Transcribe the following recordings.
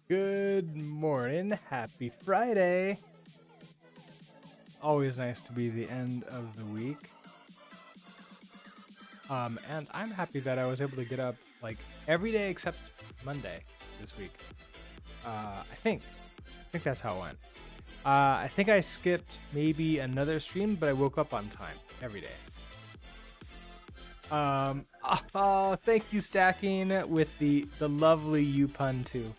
Good morning. Happy Friday. Always nice to be the end of the week. And I'm happy that I was able to get up like every day except Monday this week. I think that's how it went. I think I skipped maybe another stream, but I woke up on time every day. Thank you, Stacking, with the lovely you pun too.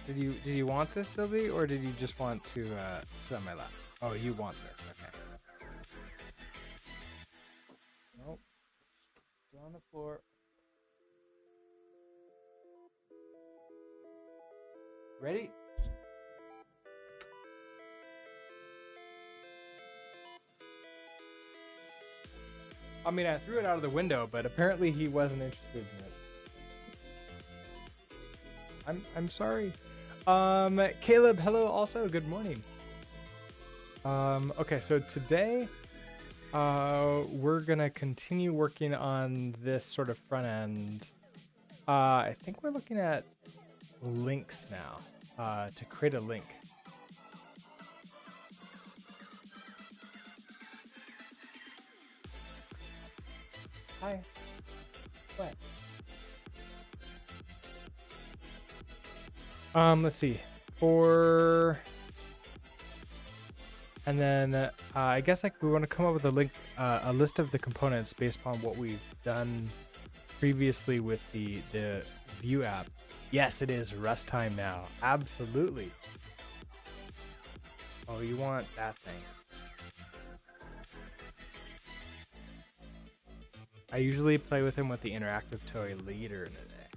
Did you want this, Sylvie, or did you just want to sit on my lap? Oh, you want this, okay. Nope. It's on the floor. Ready? I mean, I threw it out of the window, but apparently he wasn't interested in it. I'm sorry. Caleb, hello also, good morning. Okay, so today we're gonna continue working on this sort of front end. I think we're looking at links now, to create a link. Hi. What? Let's see. And then I guess like we want to come up with a link, a list of the components based upon what we've done previously with the View app. Yes, it is Rust time now. Absolutely. Oh, you want that thing? I usually play with him with the interactive toy later in the day.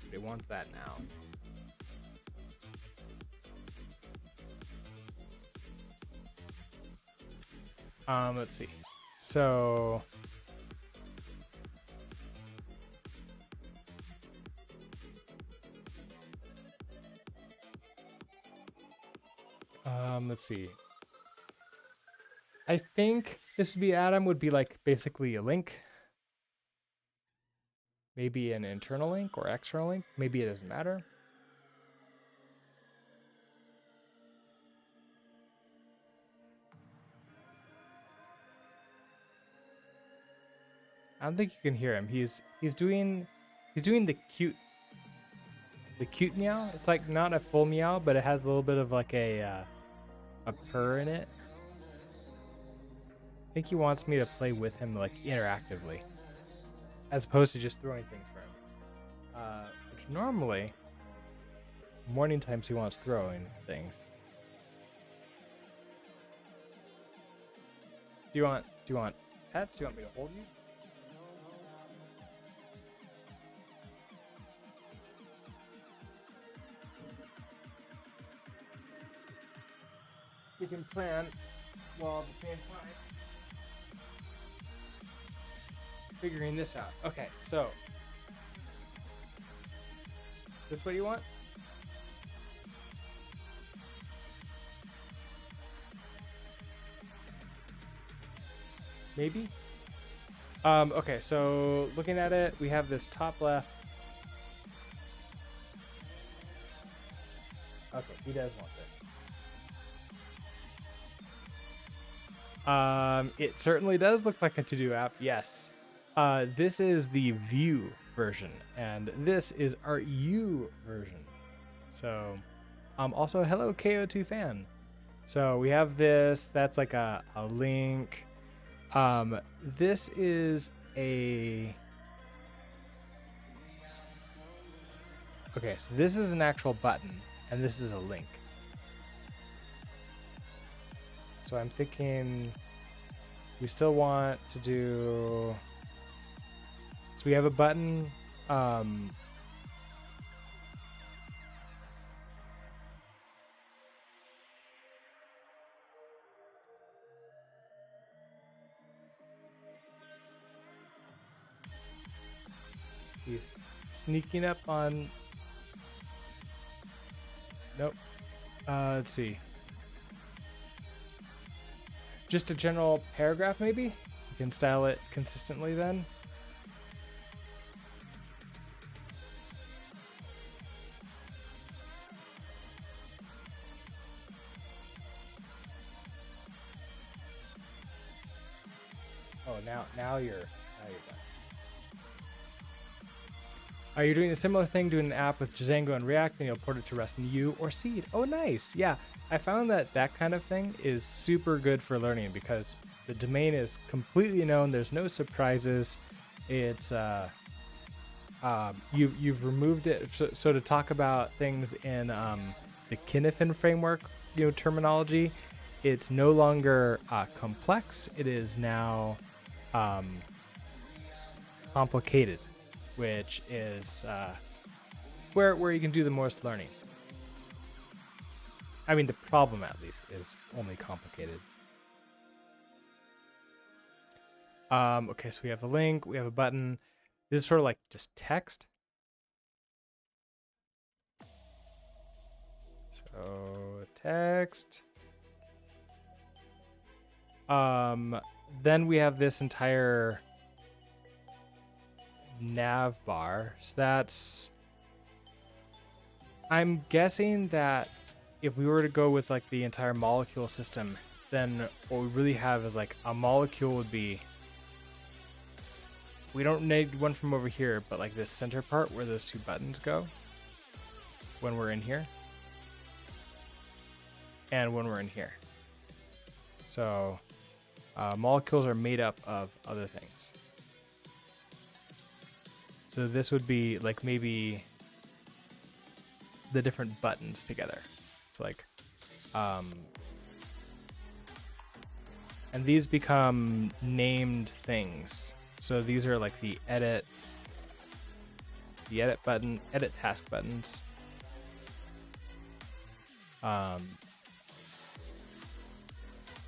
But he wants that now. Let's see. So let's see. I think this would be Adam would be like basically a link. Maybe an internal link or external link. Maybe it doesn't matter. I don't think you can hear him. He's doing the cute meow. It's like not a full meow, but it has a little bit of like a purr in it. I think he wants me to play with him like interactively, as opposed to just throwing things for him. Which normally, morning times he wants throwing things. Do you want pets? Do you want me to hold you? We can plan while at the same time figuring this out. Okay, so this what you want? Maybe? Okay, so looking at it, we have this top left. Okay, he does want this. It certainly does look like a to-do app, yes. This is the View version, and this is our Yew version. So, also hello KO2 fan. So we have this, that's like a link. This is a... Okay, so this is an actual button, and this is a link. So I'm thinking we still want to do... So we have a button. He's sneaking up on... Nope. Let's see. Just a general paragraph, maybe? You can style it consistently then. Now you're done. You're doing a similar thing, doing an app with Django and React, and you'll port it to Rust and Yew or Seed. Oh, nice. Yeah, I found that kind of thing is super good for learning because the domain is completely known. There's no surprises. It's you've removed it. So to talk about things in the Kinefin framework, terminology, it's no longer complex. It is now complicated, which is where you can do the most learning. I mean, the problem at least is only complicated. Okay, so we have a link, we have a button. This is sort of like just text. So text. Then we have this entire nav bar. So that's, I'm guessing that if we were to go with like the entire molecule system, then what we really have is like a molecule would be, we don't need one from over here, but like this center part where those two buttons go when we're in here and when we're in here. So molecules are made up of other things. So this would be like maybe the different buttons together. It's like, and these become named things. So these are like the edit button, edit task buttons. And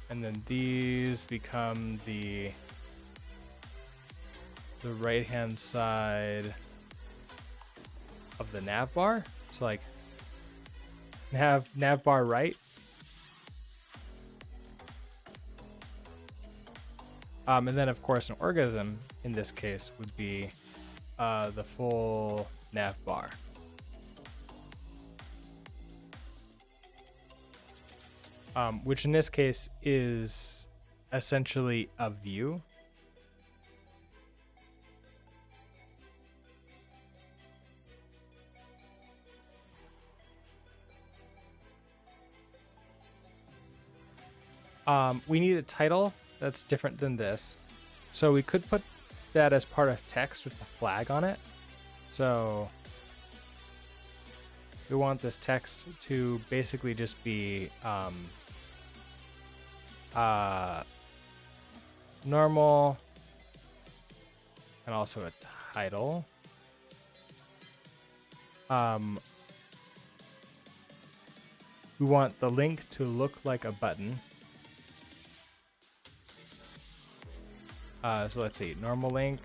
then these become the right-hand side of the nav bar. So like nav bar right. And then of course an organism in this case would be the full nav bar. Which in this case is essentially a view. We need a title that's different than this. So we could put that as part of text with the flag on it. So we want this text to basically just be normal and also a title. We want the link to look like a button. So let's see, normal link,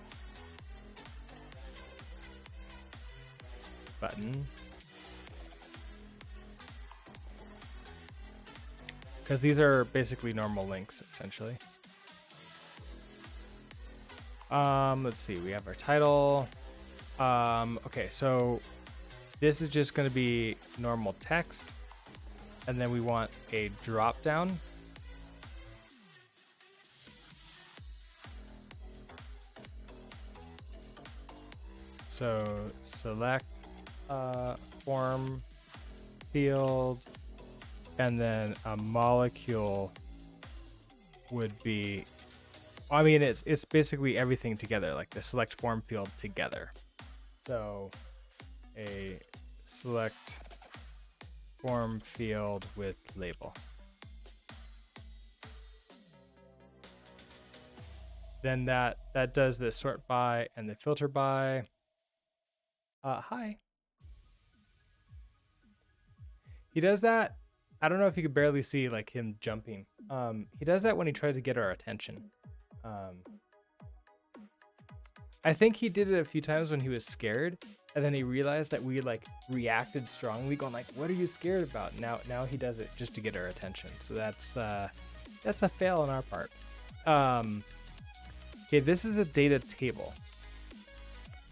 button. Because these are basically normal links, essentially. Let's see, we have our title. Okay, so this is just going to be normal text. And then we want a drop down. So select form field, and then a molecule would be, I mean, it's basically everything together, like the select form field together. So a select form field with label. Then that does the sort by and the filter by. Hi. He does that. I don't know if you could barely see like him jumping. He does that when he tries to get our attention. I think he did it a few times when he was scared, and then he realized that we like reacted strongly, going like, "What are you scared about?" Now he does it just to get our attention. So that's a fail on our part. Okay, this is a data table.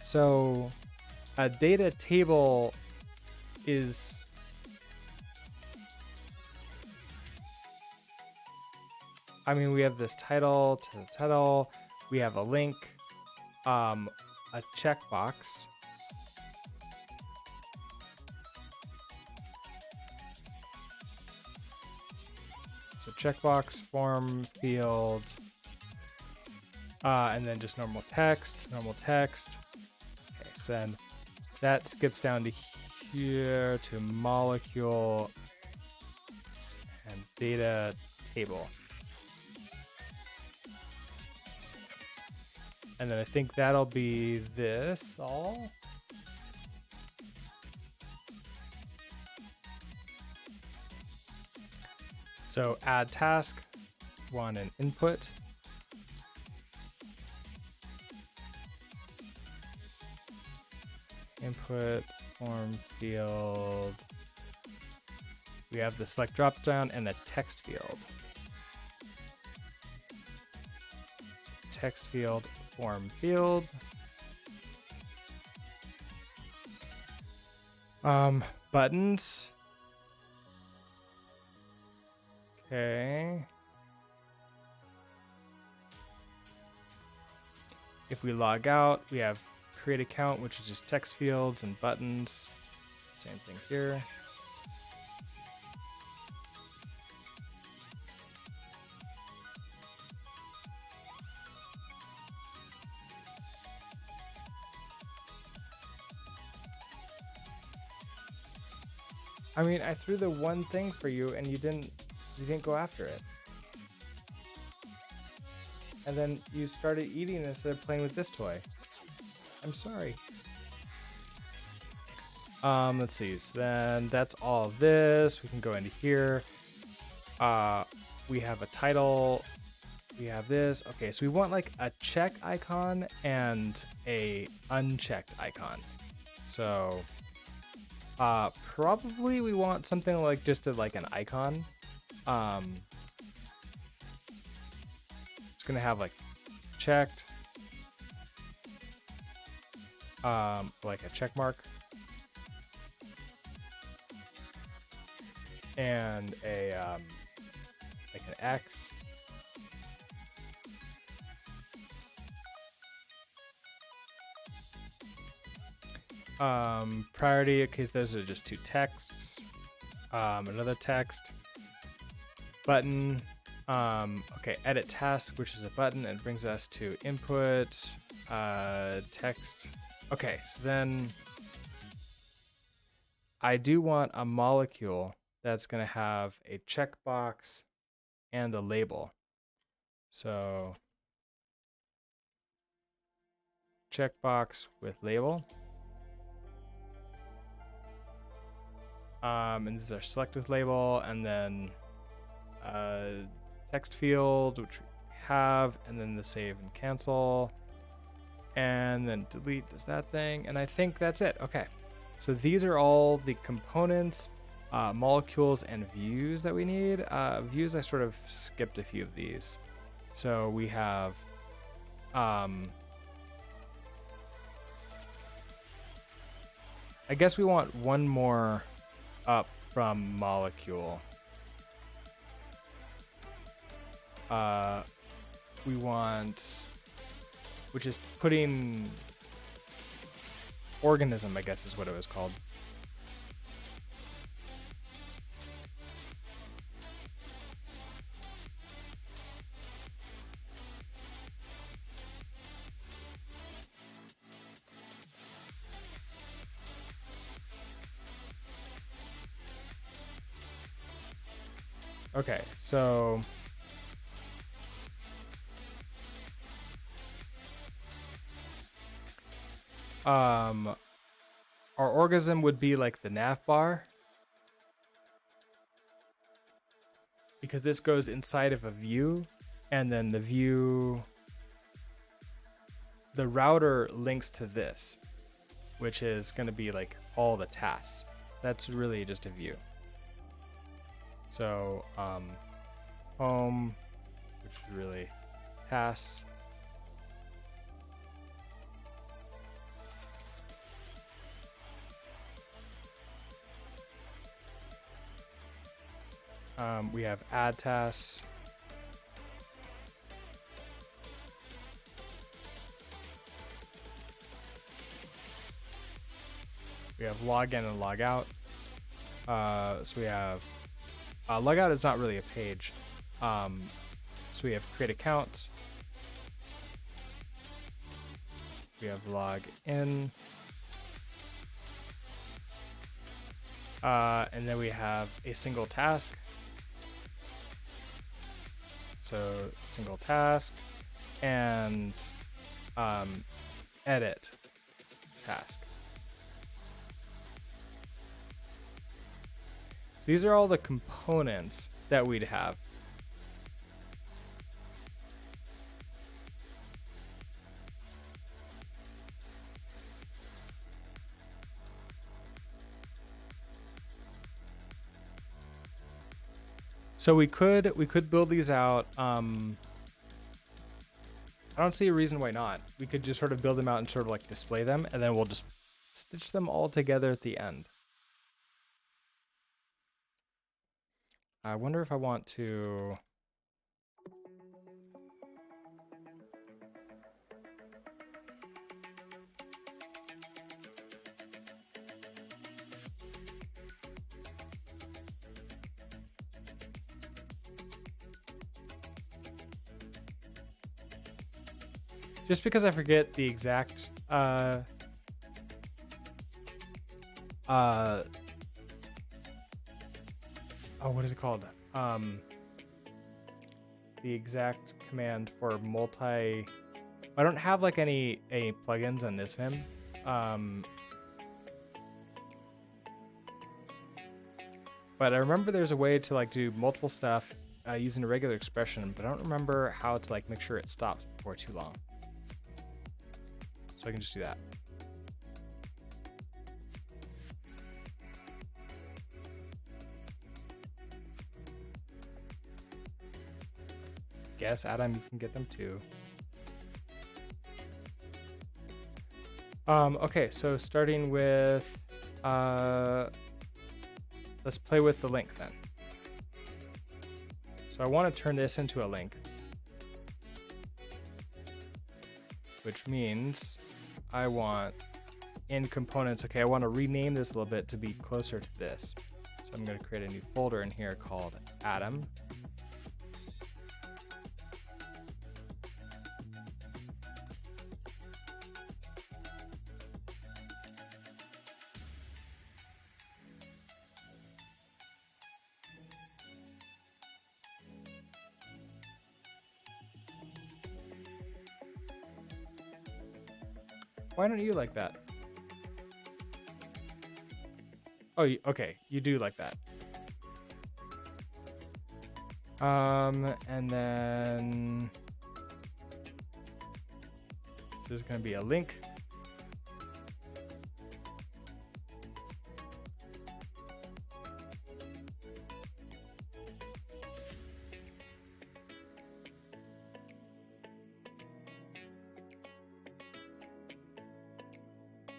So a data table is we have this title to the title. we have a link, a checkbox, so checkbox, form field, and then just normal text. Okay, so then that skips down to here to molecule and data table. And then I think that'll be this all. So add task, one an input. Input, form field. We have the select drop down and the text field. Text field, form field. Buttons. Okay. If we log out, we have create account, which is just text fields and buttons. Same thing here. I mean, I threw the one thing for you and you didn't go after it. And then you started eating instead of playing with this toy. I'm sorry. Let's see. So then that's all of this. We can go into here. We have a title. We have this. Okay, so we want like a check icon and a unchecked icon. So probably we want something like just like an icon. It's gonna have like checked, like a check mark, and a like an X. Priority, okay, so those are just two texts. Another text. Button. Okay, edit task, which is a button, and brings us to input, text. Okay, so then I do want a molecule that's going to have a checkbox and a label. So checkbox with label. And this is our select with label, and then text field, which we have, and then the save and cancel, and then delete does that thing, and I think that's it. Okay, so these are all the components, molecules, and views that we need. Views, I sort of skipped a few of these. So we have I guess we want one more up from molecule. We want, which is putting organism, I guess is what it was called. Okay, so our organism would be like the nav bar, because this goes inside of a view, and then the view, the router links to this, which is going to be like all the tasks. That's really just a view. So home, which is really tasks. We have add tasks. We have log in and log out. So we have logout is not really a page. So we have create account. We have log in. And then we have a single task. So single task and edit task. So these are all the components that we'd have. So we could build these out. I don't see a reason why not. We could just sort of build them out and sort of like display them, and then we'll just stitch them all together at the end. I wonder if I want to. Just because I forget the exact what is it called? The exact command for multi. I don't have like any plugins on this Vim. But I remember there's a way to like do multiple stuff using a regular expression, but I don't remember how to like make sure it stops before too long. So I can just do that. Guess, Adam, you can get them too. Okay, so starting with, let's play with the link then. So I want to turn this into a link, which means I want in components. Okay, I want to rename this a little bit to be closer to this. So I'm going to create a new folder in here called Adam. Why don't you like that? Oh, okay, you do like that. And then there's going to be a link.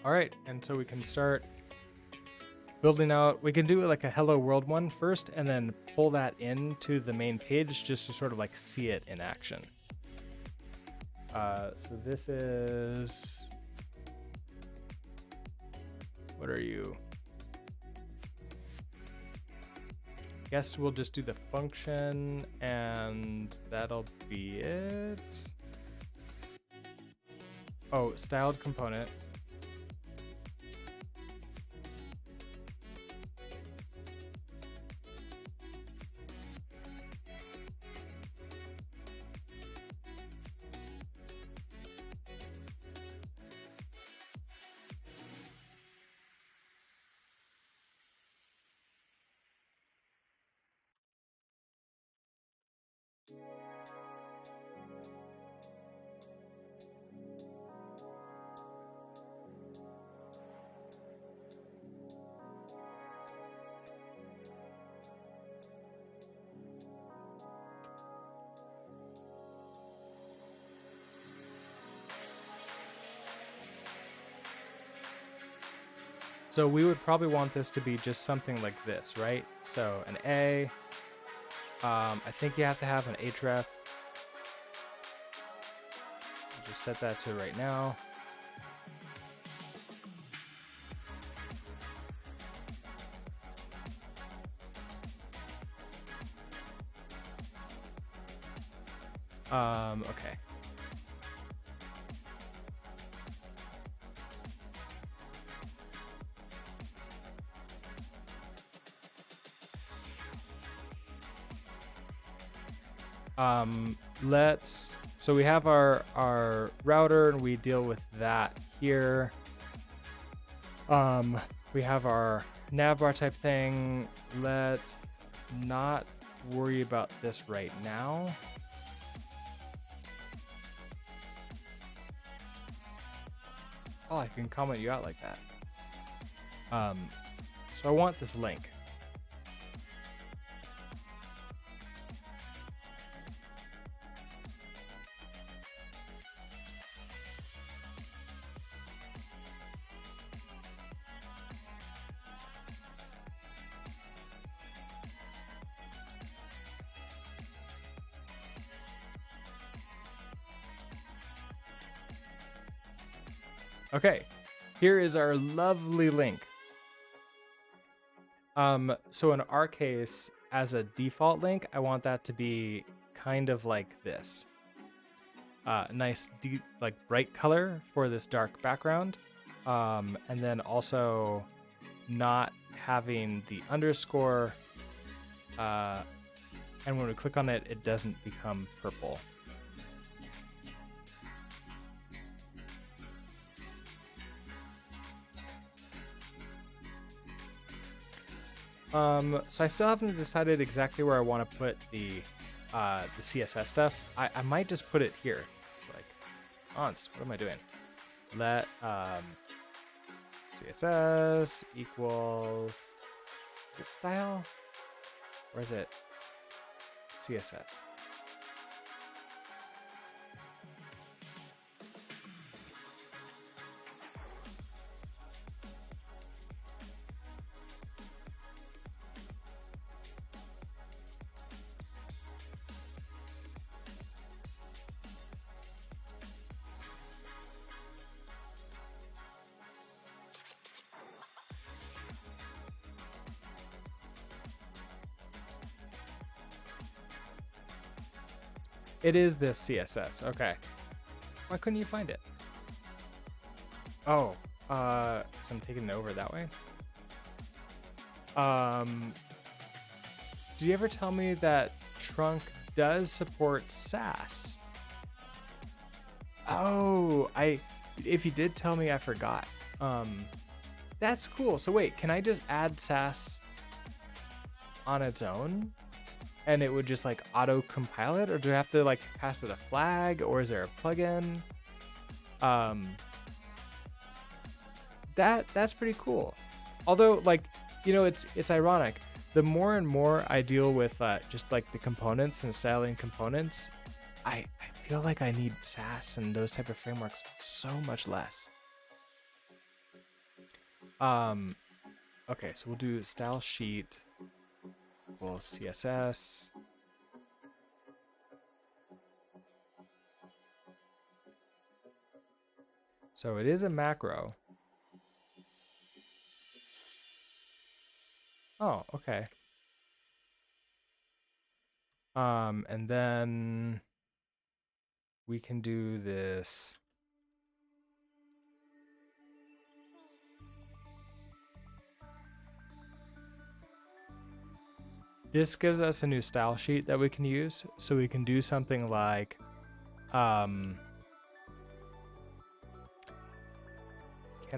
All right, and so we can start building out. We can do like a hello world one first and then pull that into the main page just to sort of like see it in action. So this is, what are you? Guess we'll just do the function and that'll be it. Oh, styled component. So we would probably want this to be just something like this, right? So an A, I think you have to have an href. Just set that to right now. Okay. So we have our router and we deal with that here. We have our navbar type thing. Let's not worry about this right now. Oh, I can comment you out like that. So I want this link. Okay, here is our lovely link. So in our case, as a default link, I want that to be kind of like this. Nice, like bright color for this dark background. And then also not having the underscore. And when we click on it, it doesn't become purple. So I still haven't decided exactly where I want to put the CSS stuff. I might just put it here. It's like, const, what am I doing? Let CSS equals, is it style? Or is it CSS? It is this CSS. Okay. Why couldn't you find it? Oh, because I'm taking it over that way. Did you ever tell me that Trunk does support Sass? Oh, if you did tell me, I forgot. That's cool. So wait, can I just add Sass on its own? And it would just like auto compile it, or do I have to like pass it a flag, or is there a plugin? That's pretty cool. Although, like, you know, it's ironic. The more and more I deal with just like the components and styling components, I feel like I need Sass and those type of frameworks so much less. Okay, so we'll do style sheet equals CSS. So it is a macro. Oh, okay. And then we can do this. This gives us a new style sheet that we can use. So we can do something like, can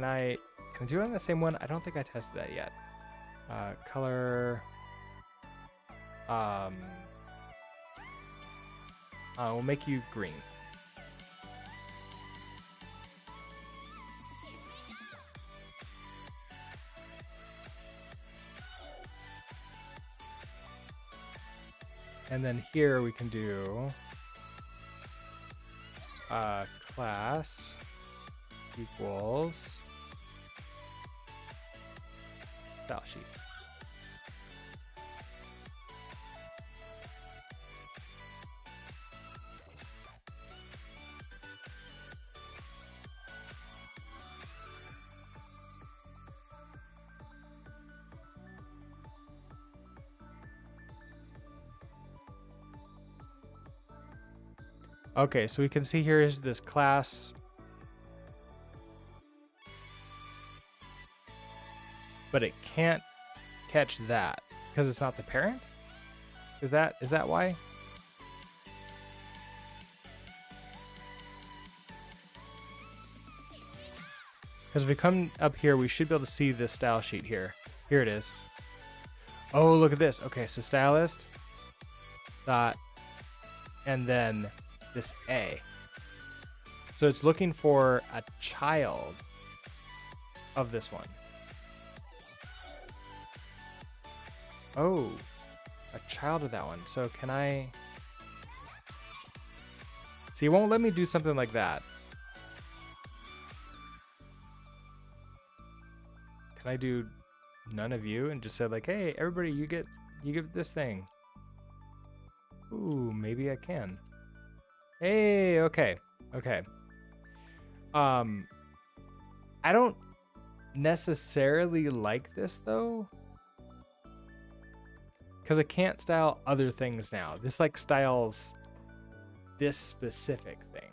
I do it on the same one? I don't think I tested that yet. Color. We'll make you green. And then here we can do class equals style sheet. Okay, so we can see here is this class. But it can't catch that because it's not the parent? Is that why? Because if we come up here, we should be able to see this style sheet here. Here it is. Oh, look at this. Okay, so stylist dot and then this A. So it's looking for a child of this one. Oh, a child of that one. So can I... See, it won't let me do something like that. Can I do none of you and just say like, hey, everybody, you get this thing. Ooh, maybe I can. Hey, okay. Okay. I don't necessarily like this though, because I can't style other things now. This like styles this specific thing,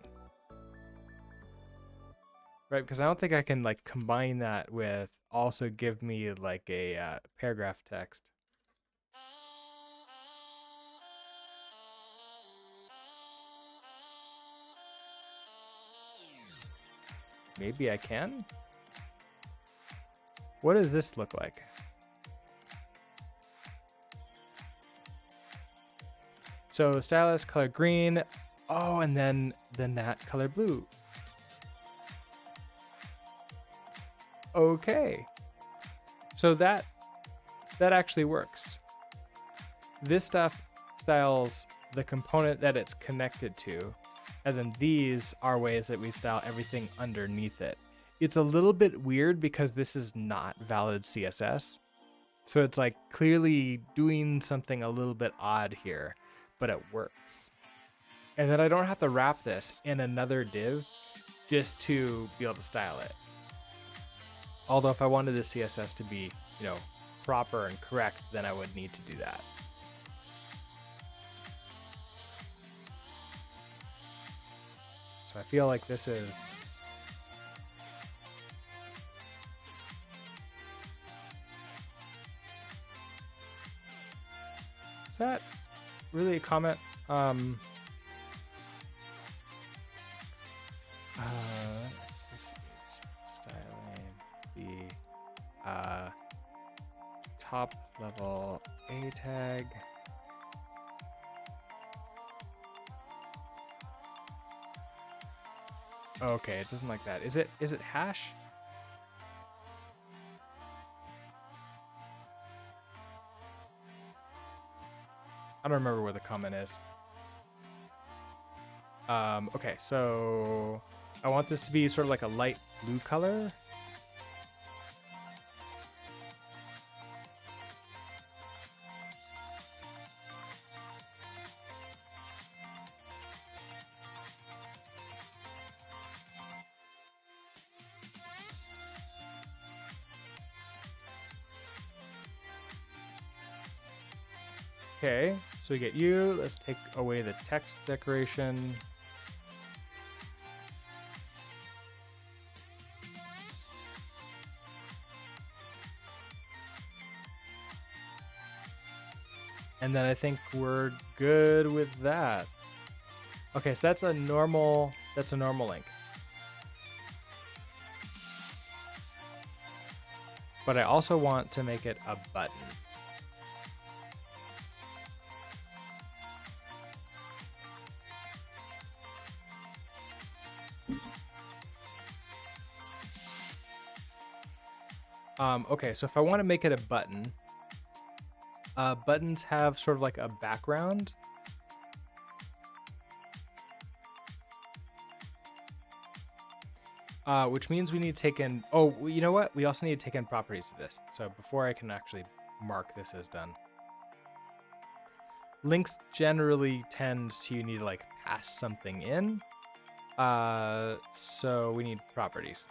right? Because I don't think I can like combine that with also give me like a paragraph text. Maybe I can. What does this look like? So stylus color green. Oh, and then that color blue. Okay. So that actually works. This stuff styles the component that it's connected to, and then these are ways that we style everything underneath it. It's a little bit weird because this is not valid CSS. So it's like clearly doing something a little bit odd here, but it works. And then I don't have to wrap this in another div just to be able to style it. Although if I wanted the CSS to be, you know, proper and correct, then I would need to do that. So I feel like this is... Is that really a comment? This is styling the top level A tag. Okay, it doesn't like that. Is it hash? I don't remember where the comment is. Okay, so I want this to be sort of like a light blue color. Okay, so we get you. Let's take away the text decoration. And then I think we're good with that. Okay, so that's a normal link. But I also want to make it a button. Okay, so if I want to make it a button, buttons have sort of like a background. Which means we need to take in, oh, you know what? We also need to take in properties of this. So before I can actually mark this as done. Links generally tend to need to like pass something in. So we need properties.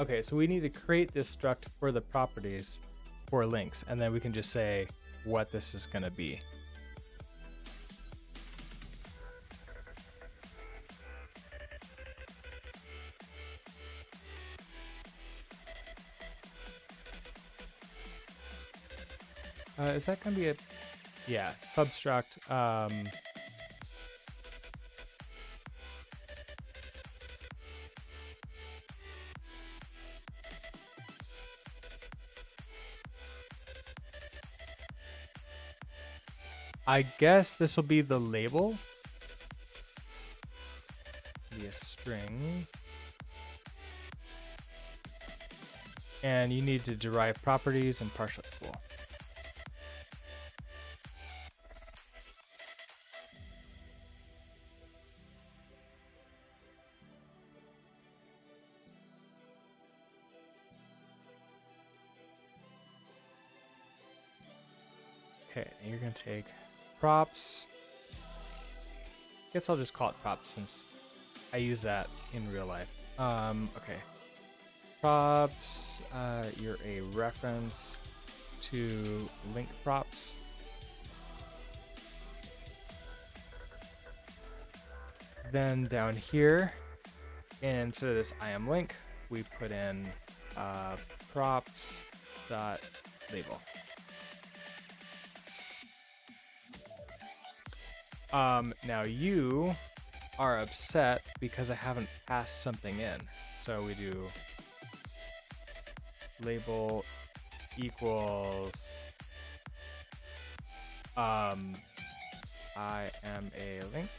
Okay, so we need to create this struct for the properties for links, and then we can just say what this is going to be. Is that going to be a, yeah, substruct. I guess this will be the label. Be a string. And you need to derive properties and partial equal. Okay, and you're going to take props. I guess I'll just call it props since I use that in real life. Okay. Props, you're a reference to link props. Then down here, instead of this I am link, we put in props dot label. Now you are upset because I haven't passed something in. So we do label equals I am a link.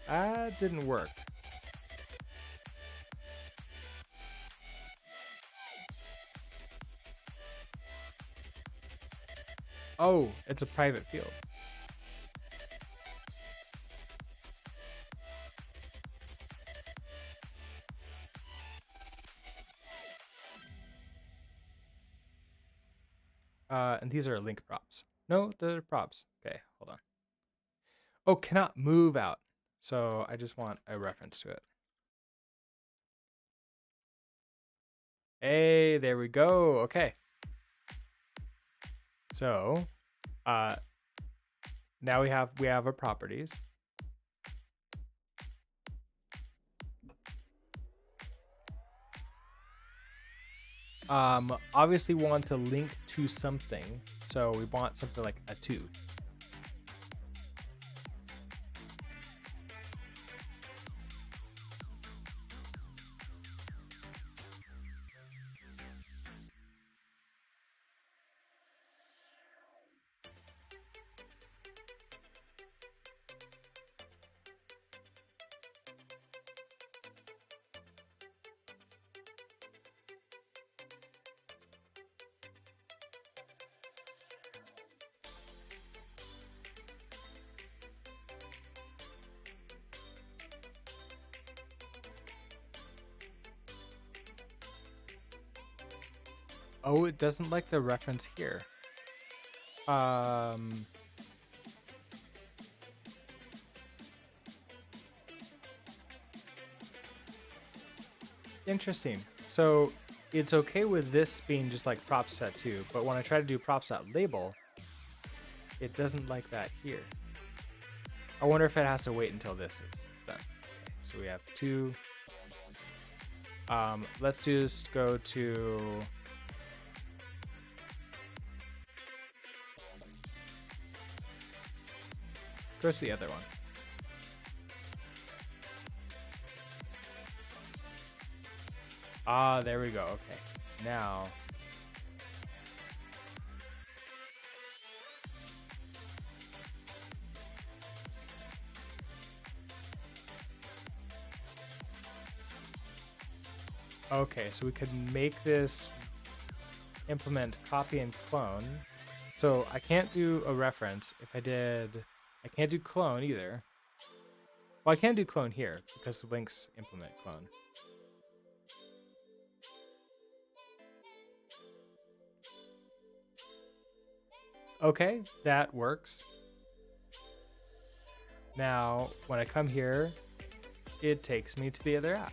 That didn't work. Oh, it's a private field. And these are link props. No, they're props. Okay, hold on. Oh, cannot move out. So I just want a reference to it. Hey, there we go. Okay. So, now we have our properties. Obviously we want to link to something, so we want something like a to. Oh, it doesn't like the reference here. Interesting. So it's okay with this being just like props.to, but when I try to do props.label, it doesn't like that here. I wonder if it has to wait until this is done. Okay, so we have two. Let's just go to the other one. Ah, there we go. Okay. Now okay, so we could make this implement copy and clone. So I can't do a reference. If I did, I can't do clone either. Well, I can do clone here because links implement clone. Okay, that works. Now, when I come here, it takes me to the other app.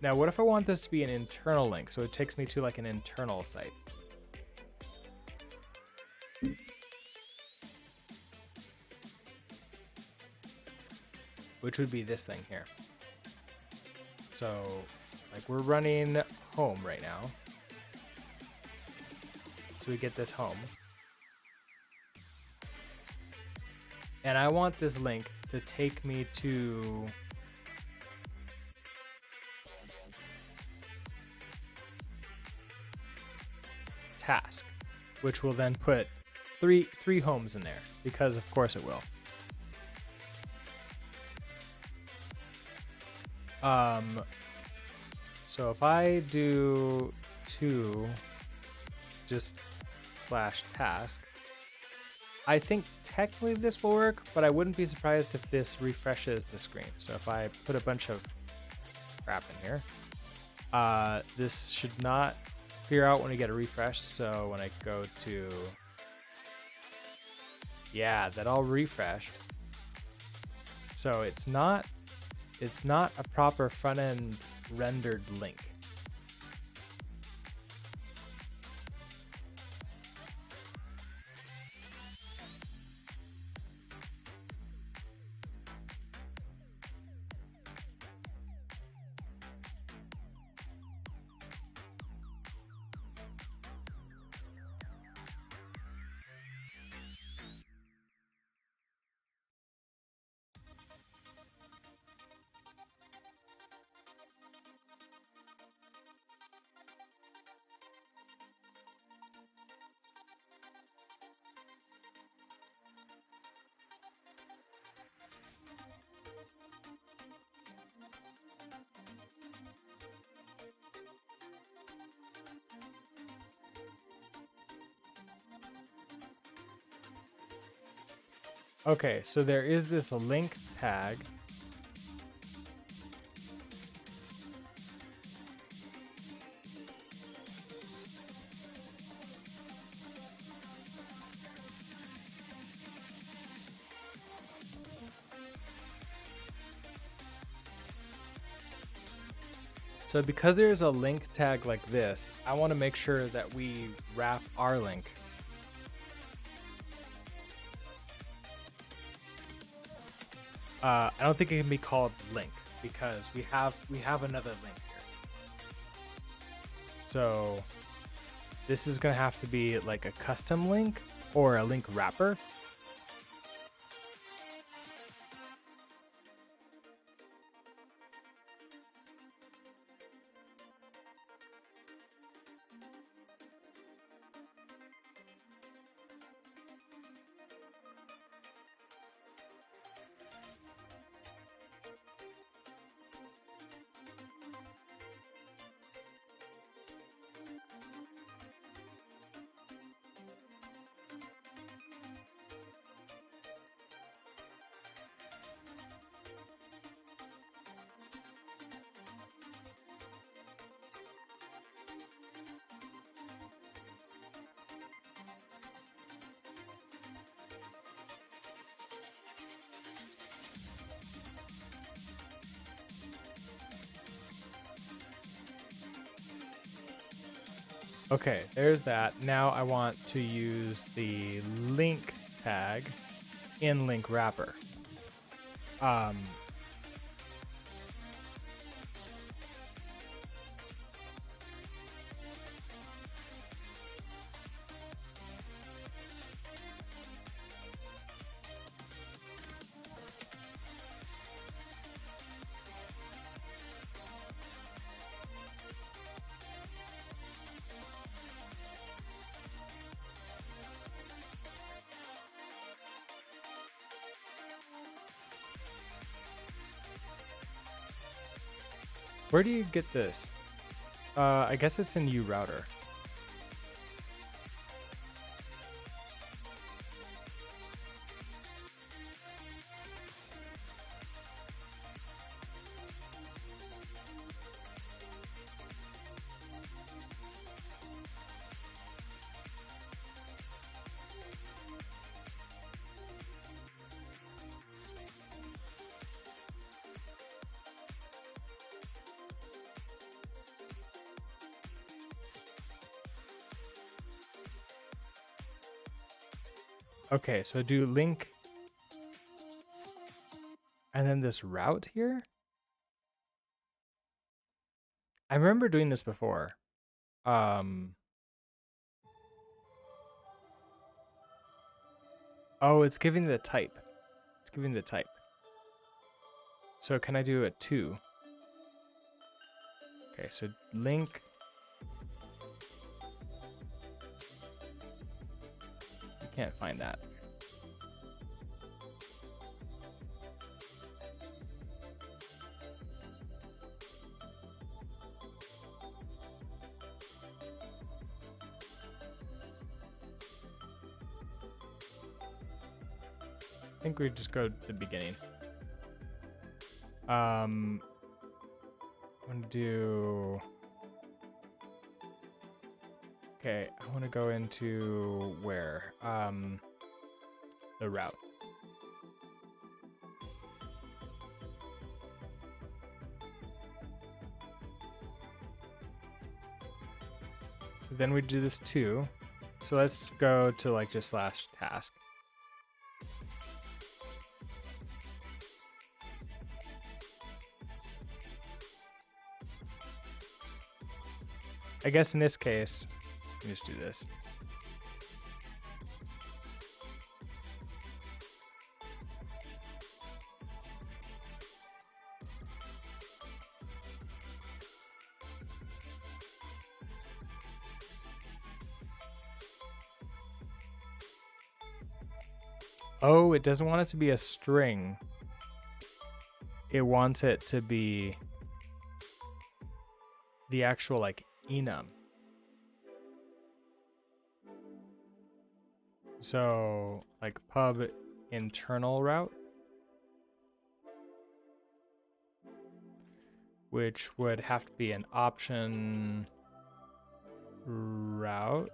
Now, what if I want this to be an internal link? So it takes me to like an internal site. Which would be this thing here. So, like, we're running home right now. So we get this home. And I want this link to take me to task, which will then put three homes in there, because of course it will. So if I do 2 just /task, I think technically this will work, but I wouldn't be surprised if this refreshes the screen. So if I put a bunch of crap in here, this should not clear out when we get a refresh. So when I go to, yeah, that all refresh. So it's not a proper front end rendered link. Okay, so there is this link tag. So because there's a link tag like this, I want to make sure that we wrap our link. I don't think it can be called link because we have another link here. So this is gonna have to be like a custom link or a link wrapper. Okay, there's that. Now I want to use the link tag in link wrapper. Where do you get this? I guess it's in Yew.rs. Okay, so do link and then this route here. I remember doing this before. Oh, it's giving the type. It's giving the type. So can I do a 2? Okay, so link. You can't find that. I think we just go to the beginning. I'm gonna do. Okay, I want to go into where? The route. Then we do this 2. So let's go to like just slash task. I guess in this case, we just do this. Oh, it doesn't want it to be a string. It wants it to be the actual like enum. So like pub internal route, which would have to be an option route.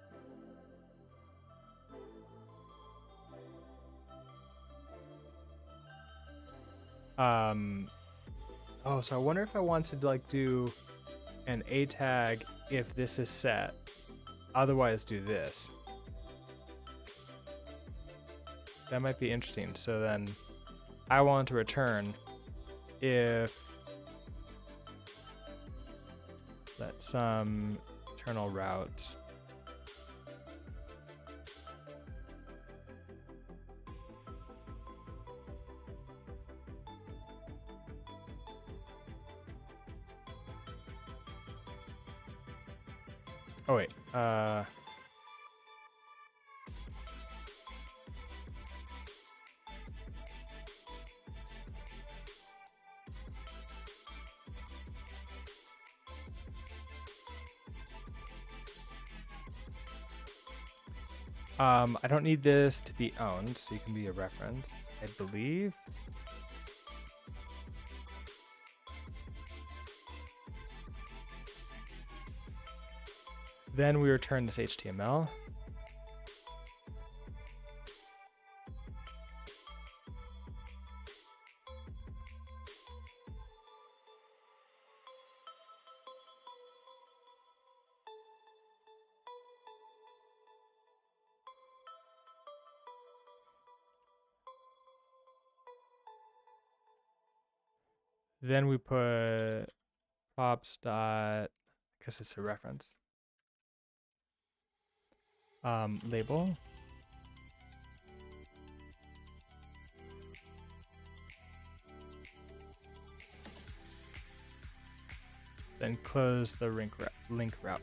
Oh, so I wonder if I wanted to like do an A tag if this is set, otherwise do this. That might be interesting. So then I want to return if that's some internal route. Oh wait, I don't need this to be owned, so you can be a reference, I believe. Then we return this HTML. Then we put props dot, I guess it's a reference. Label. Then close the link route.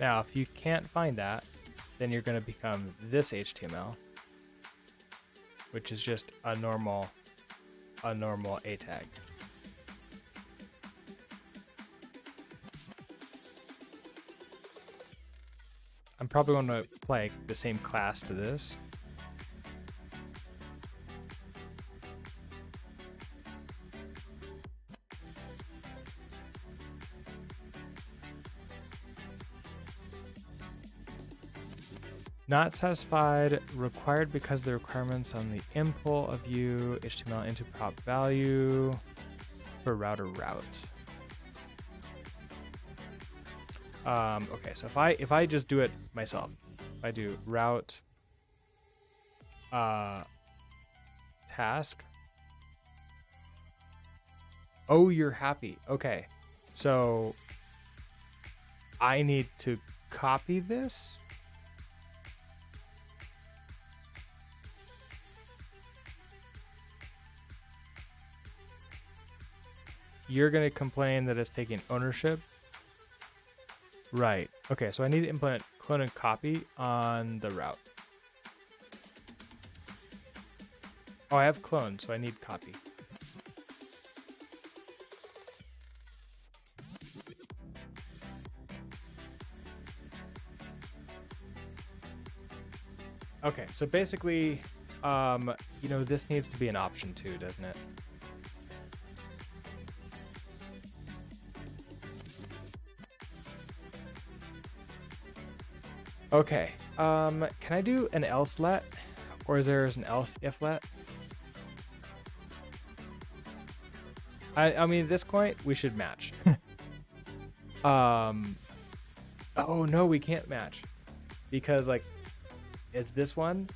Now, if you can't find that, then you're going to become this HTML, which is just a normal A tag. I'm probably going to apply the same class to this. Not satisfied, required because the requirements on the import of Yew HTML into prop value for router route. Okay, so if I just do it myself, if I do route task. Oh, you're happy. Okay. So I need to copy this. You're going to complain that it's taking ownership. Right. Okay, so I need to implement clone and copy on the route. Oh, I have clone, so I need copy. Okay, so basically, you know, this needs to be an option too, doesn't it? Okay, can I do an else let? Or is there an else if let? I mean, at this point, we should match. Oh no, we can't match. Because, like, it's this one,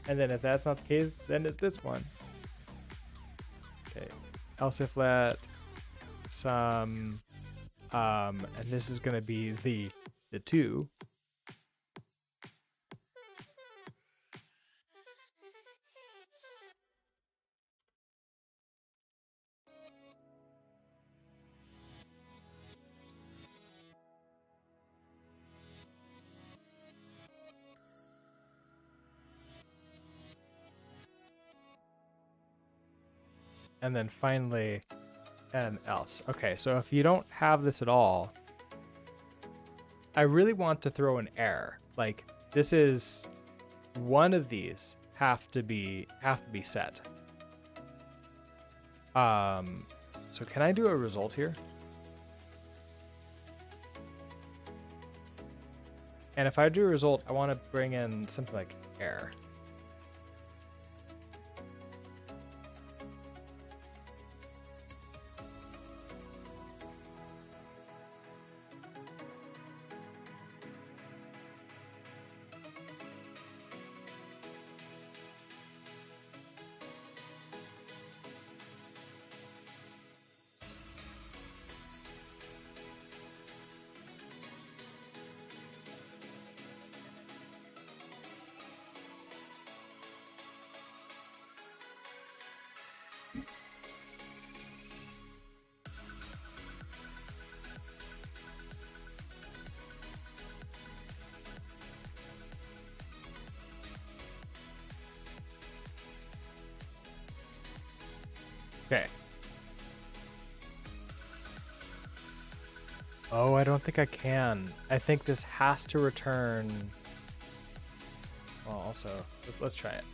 and then if that's not the case, then it's this one. Okay, else if let some, and this is gonna be the 2. And then finally, an else. Okay, so if you don't have this at all, I really want to throw an error. Like, this is one of these have to be set. So can I do a result here? And if I do a result, I want to bring in something like error. Okay. Oh, I don't think I can. I think this has to return. Well, also, let's try it.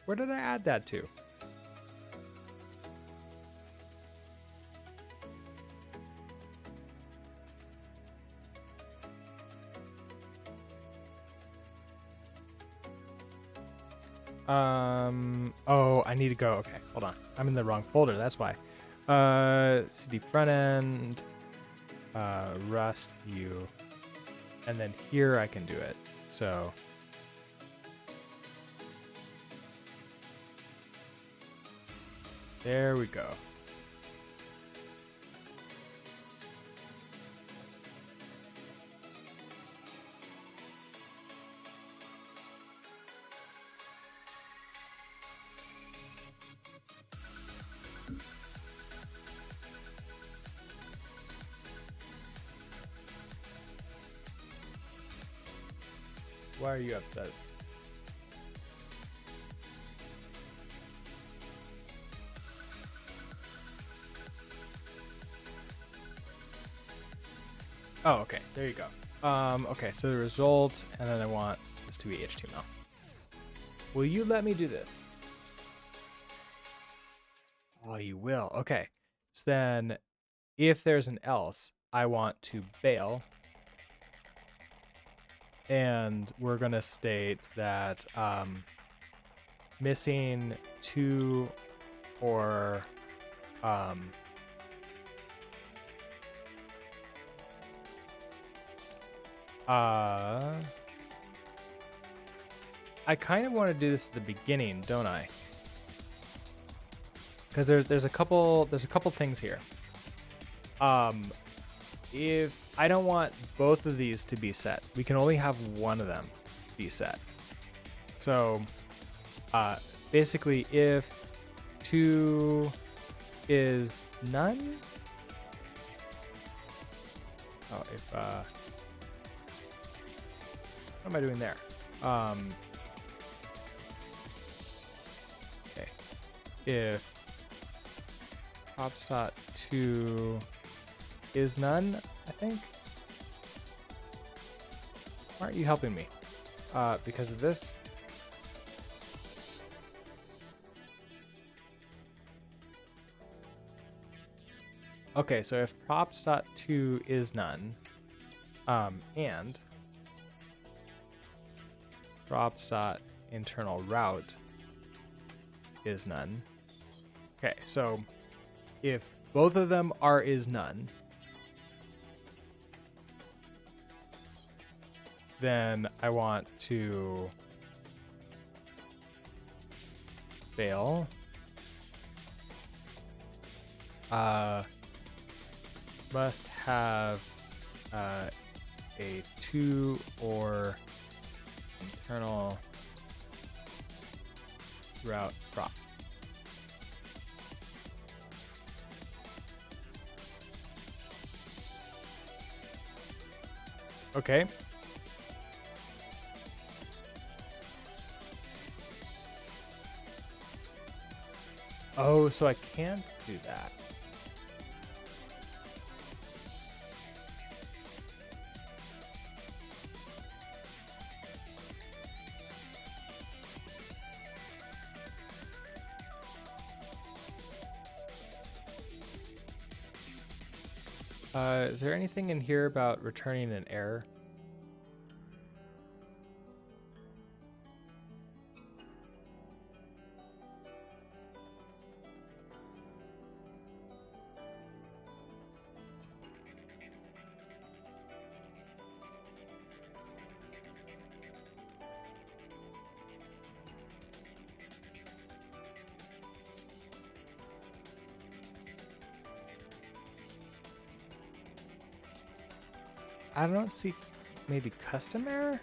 Where did I add that to? Oh, I need to go. Okay, hold on. I'm in the wrong folder. That's why. CD front end, Rust Yew, and then here I can do it. So there we go. Why are you upset? Oh, okay. There you go. Okay, so the result, and then I want this to be HTML. Will you let me do this? Oh, you will. Okay. So then if there's an else, I want to bail. And we're going to state that missing 2 or I kind of want to do this at the beginning, don't I? Because there's a couple things here. If I don't want both of these to be set, we can only have one of them be set. So basically, if 2 is none. Oh, if what am I doing there? Okay. If props.2 is none, I think. Why aren't you helping me? Because of this. Okay, so if props.2 is none, and props.internal route is none. Okay, so if both of them are is none, then I want to fail. Must have a 2 or internal route prop. Okay. Oh, so I can't do that. Is there anything in here about returning an error? I don't see. Maybe custom error?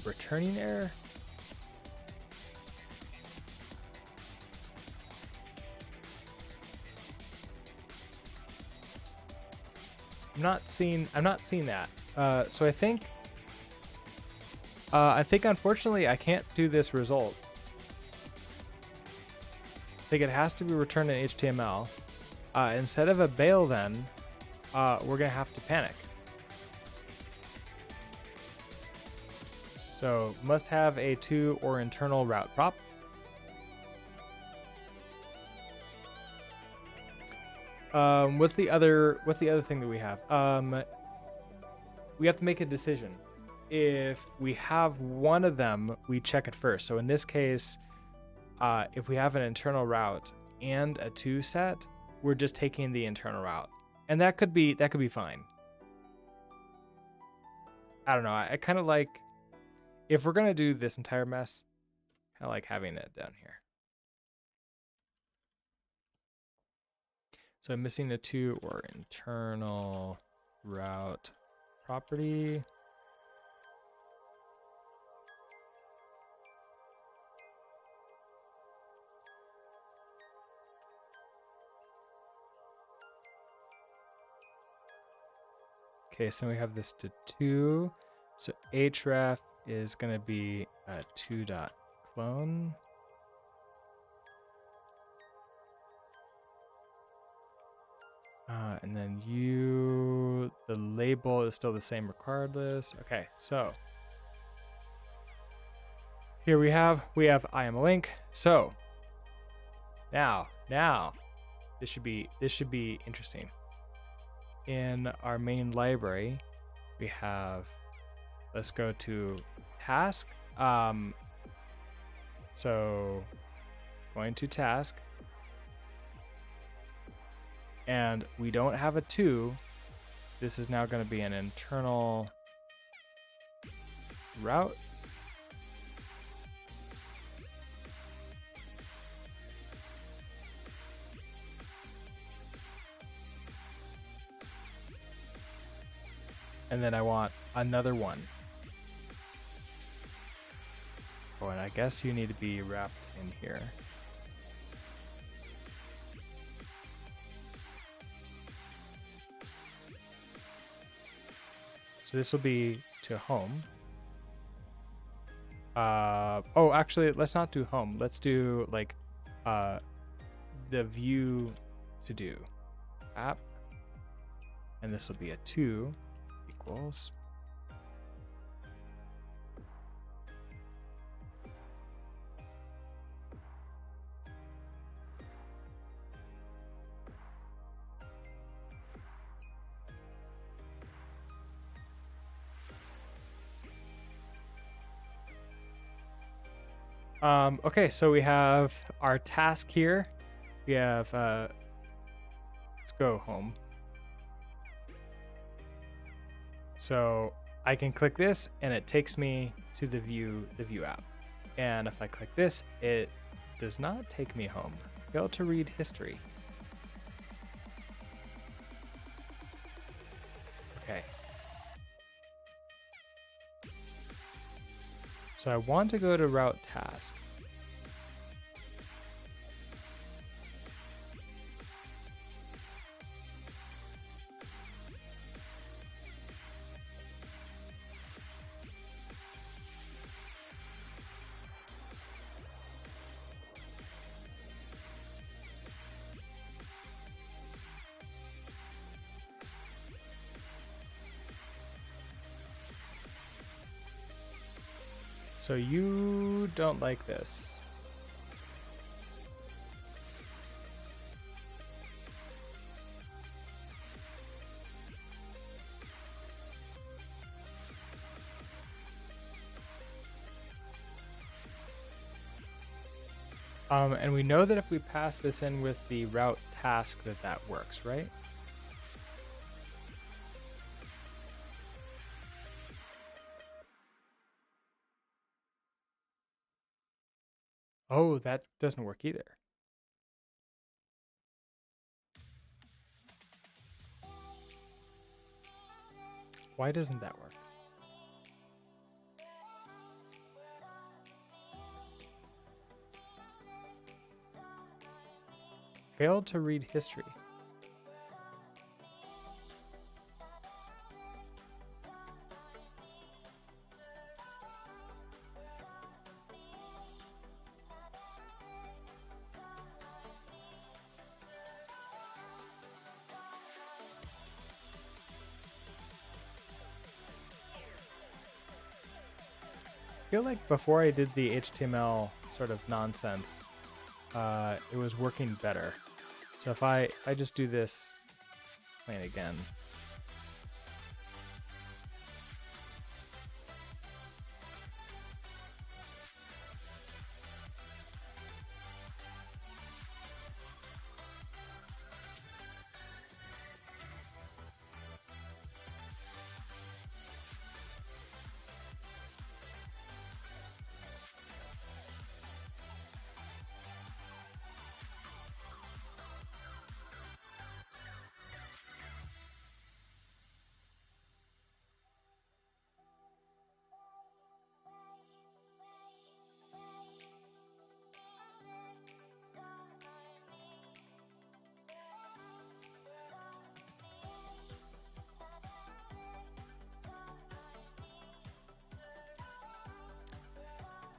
Returning error? I'm not seeing that. So I think unfortunately I can't do this result. I think it has to be returned in HTML. Instead of a bail then, we're gonna have to panic. So must have a 2 or internal route prop. What's the other thing that we have? We have to make a decision. If we have one of them, we check it first. So in this case, if we have an internal route and a 2 set, we're just taking the internal route. And that could be fine. I don't know. I kind of like, if we're gonna do this entire mess, kind of like having it down here. So I'm missing a 2 or internal route property. Okay, so we have this to 2. So href is going to be a 2.clone. And then the label is still the same regardless. Okay, so here we have I am a link. So Now, this should be interesting. In our main library, we have, let's go to task. So going to task, and we don't have a 2. This is now going to be an internal route. And then I want another 1. Oh, and I guess you need to be wrapped in here. So this will be to home. Oh, actually, let's not do home. Let's do like the view to do app. And this will be a 2 equals. Okay, so we have our task here. We have, let's go home. So I can click this and it takes me to the view app. And if I click this, it does not take me home. Fail to read history. Okay. So I want to go to route task. So you don't like this. And we know that if we pass this in with the route task that works, right? Oh, that doesn't work either. Why doesn't that work? Failed to read history. I feel like before I did the HTML sort of nonsense, it was working better. So if I just do this plain again.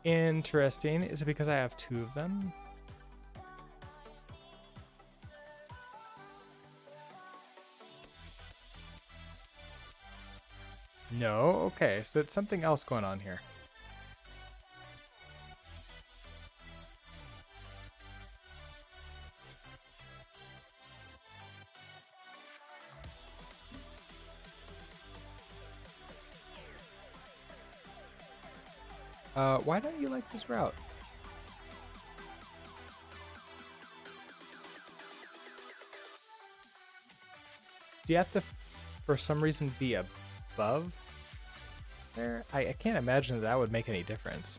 Interesting. Is it because I have 2 of them? No? Okay, so it's something else going on here. Why don't you like this route? Do you have to, for some reason, be above there? I can't imagine that would make any difference.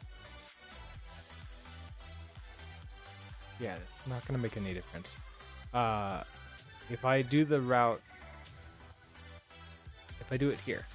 Yeah, it's not going to make any difference. If I do the route, if I do it here.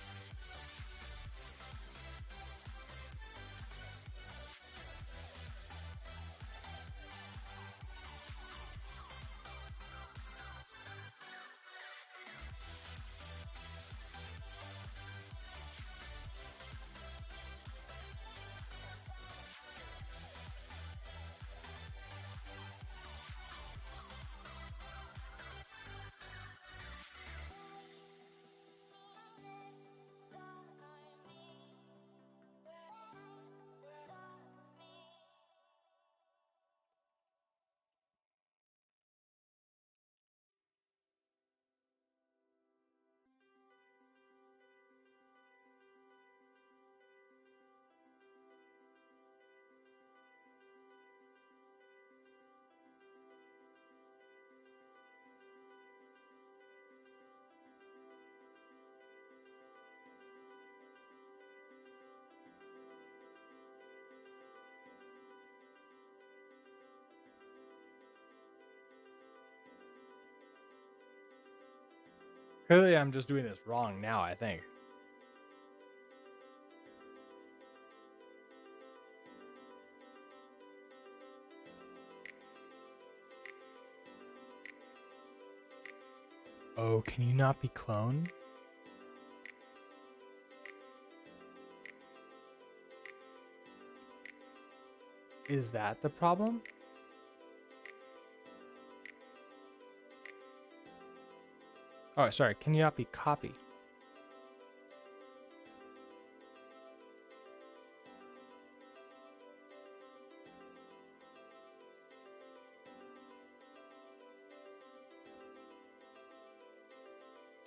Clearly, I'm just doing this wrong now, I think. Oh, can you not be cloned? Is that the problem? Oh, sorry. Can you not be copied?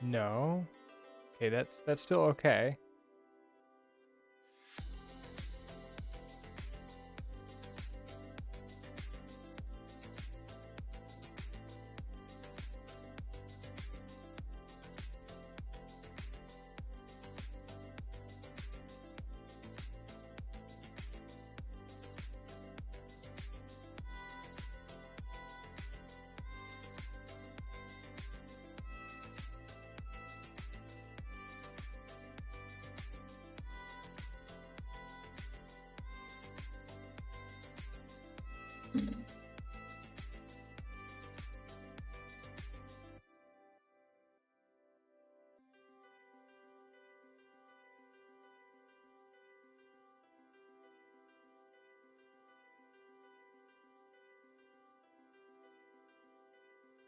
No. Okay, that's still okay.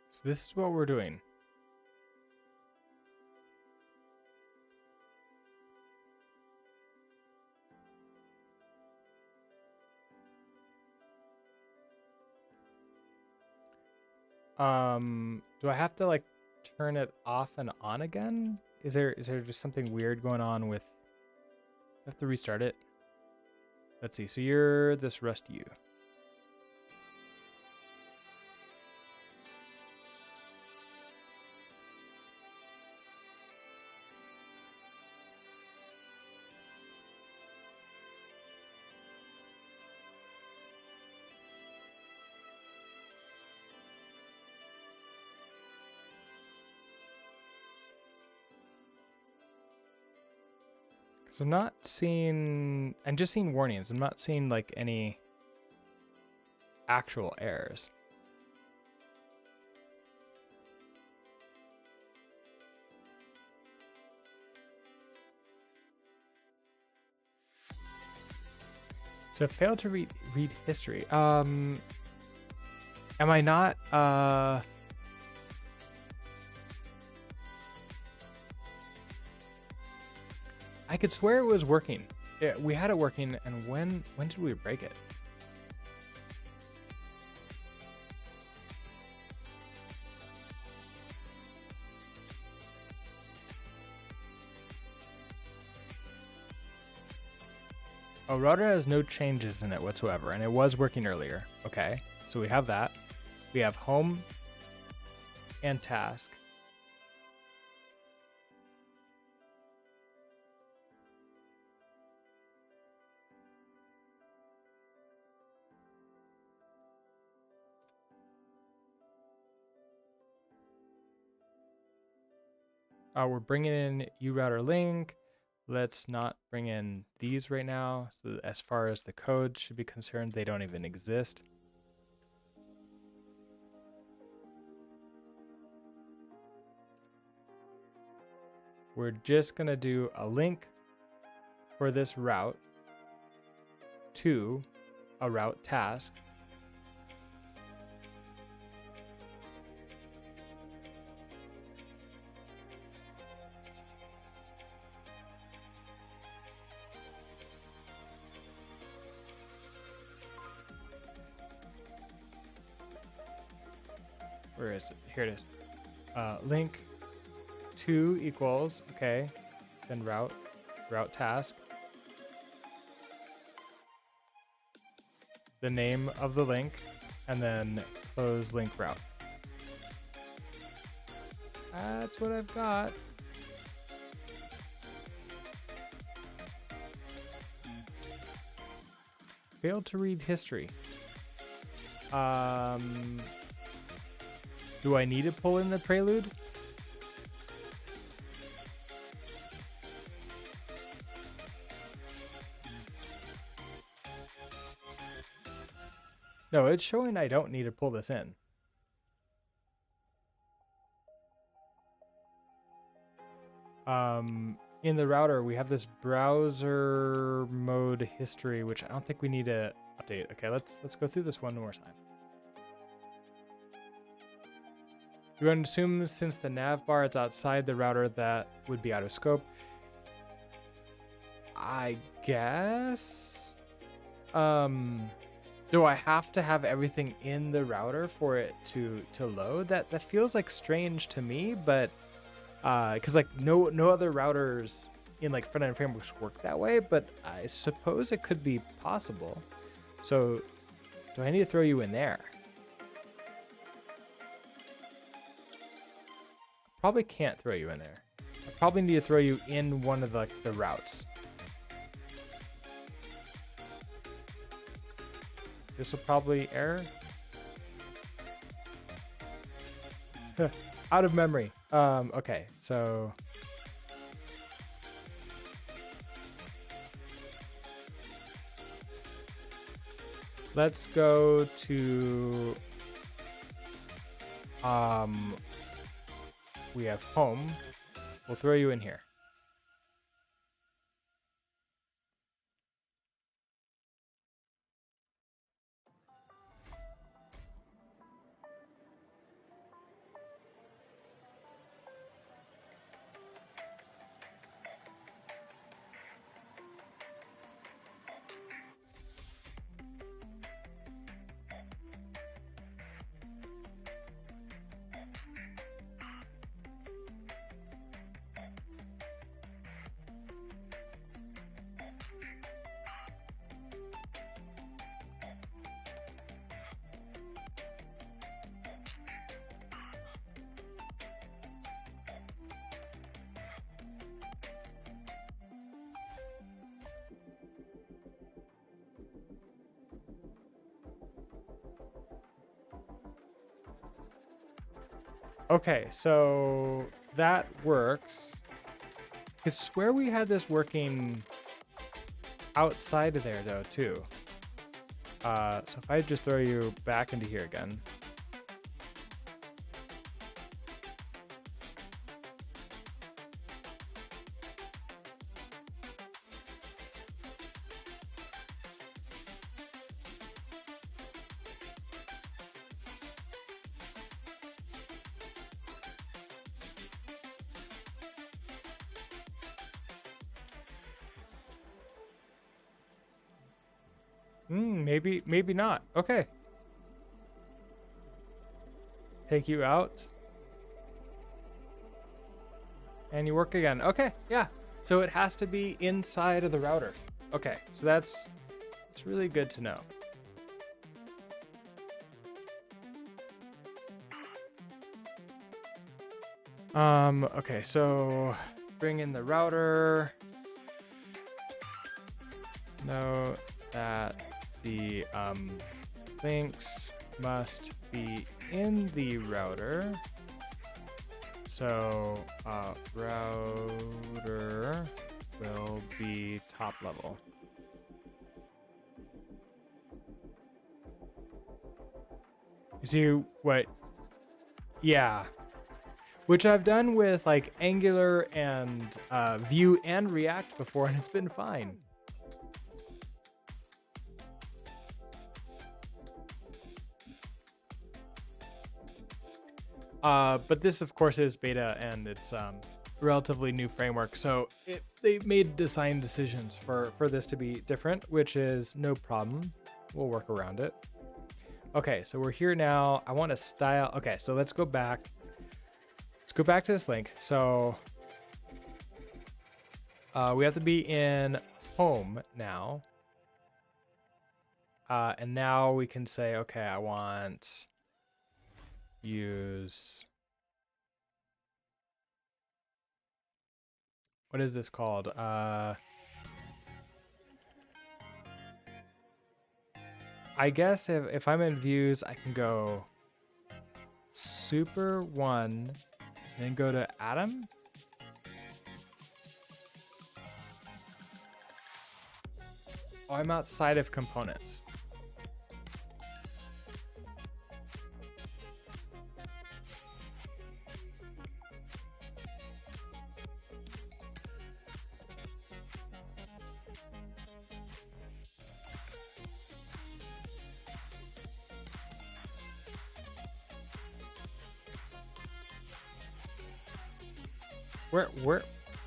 So this is what we're doing. Do I have to like turn it off and on again? Is there just something weird going on with? I have to restart it. Let's see. So you're this Rust U. So I'm not seeing, I'm just seeing warnings. I'm not seeing like any actual errors. So failed to read history. Am I not I could swear it was working. Yeah, we had it working, and when did we break it? Oh, router has no changes in it whatsoever, and it was working earlier. Okay, so we have that. We have home and task. We're bringing in Yew.rs link. Let's not bring in these right now. So as far as the code should be concerned, they don't even exist. We're just going to do a link for this route to a route task. Where is it? Here it is. Link to equals, okay, then route task, the name of the link, and then close link route. That's what I've got. Failed to read history. Do I need to pull in the prelude? No, it's showing I don't need to pull this in. In the router, we have this browser mode history, which I don't think we need to update. Okay, let's go through this one more time. You would assume since the nav bar is outside the router, that would be out of scope. I guess. Do I have to have everything in the router for it to load? That feels like strange to me, but because like no other routers in like front-end frameworks work that way, but I suppose it could be possible. So do I need to throw you in there? Probably can't throw you in there. I probably need to throw you in one of the routes. This will probably error. Out of memory. Okay, so let's go to we have home. We'll throw you in here. Okay, so that works. I swear we had this working outside of there though too. So if I just throw you back into here again. Maybe not. Okay. Take you out. And you work again. Okay, yeah. So it has to be inside of the router. Okay, so that's really good to know. Okay, so bring in the router. Note that the links must be in the router. So router will be top level. You see what? Yeah. Which I've done with like Angular and Vue and React before, and it's been fine. But this, of course, is beta, and it's a relatively new framework. So they made design decisions for this to be different, which is no problem. We'll work around it. Okay, so we're here now. I want to style. Okay, so let's go back. Let's go back to this link. So we have to be in home now. And now we can say, okay, I want use, what is this called? I guess if I'm in views, I can go super one, and then go to Atom. Oh, I'm outside of components.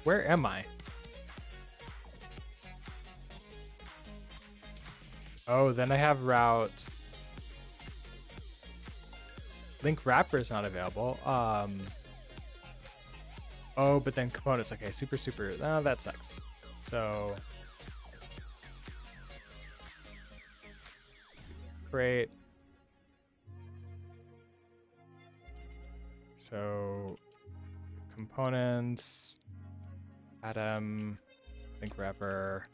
Where am I? Oh, then I have route. Link wrapper is not available. Oh, but then components. Okay, super. Oh, that sucks. So create. So components, Atom, link wrapper.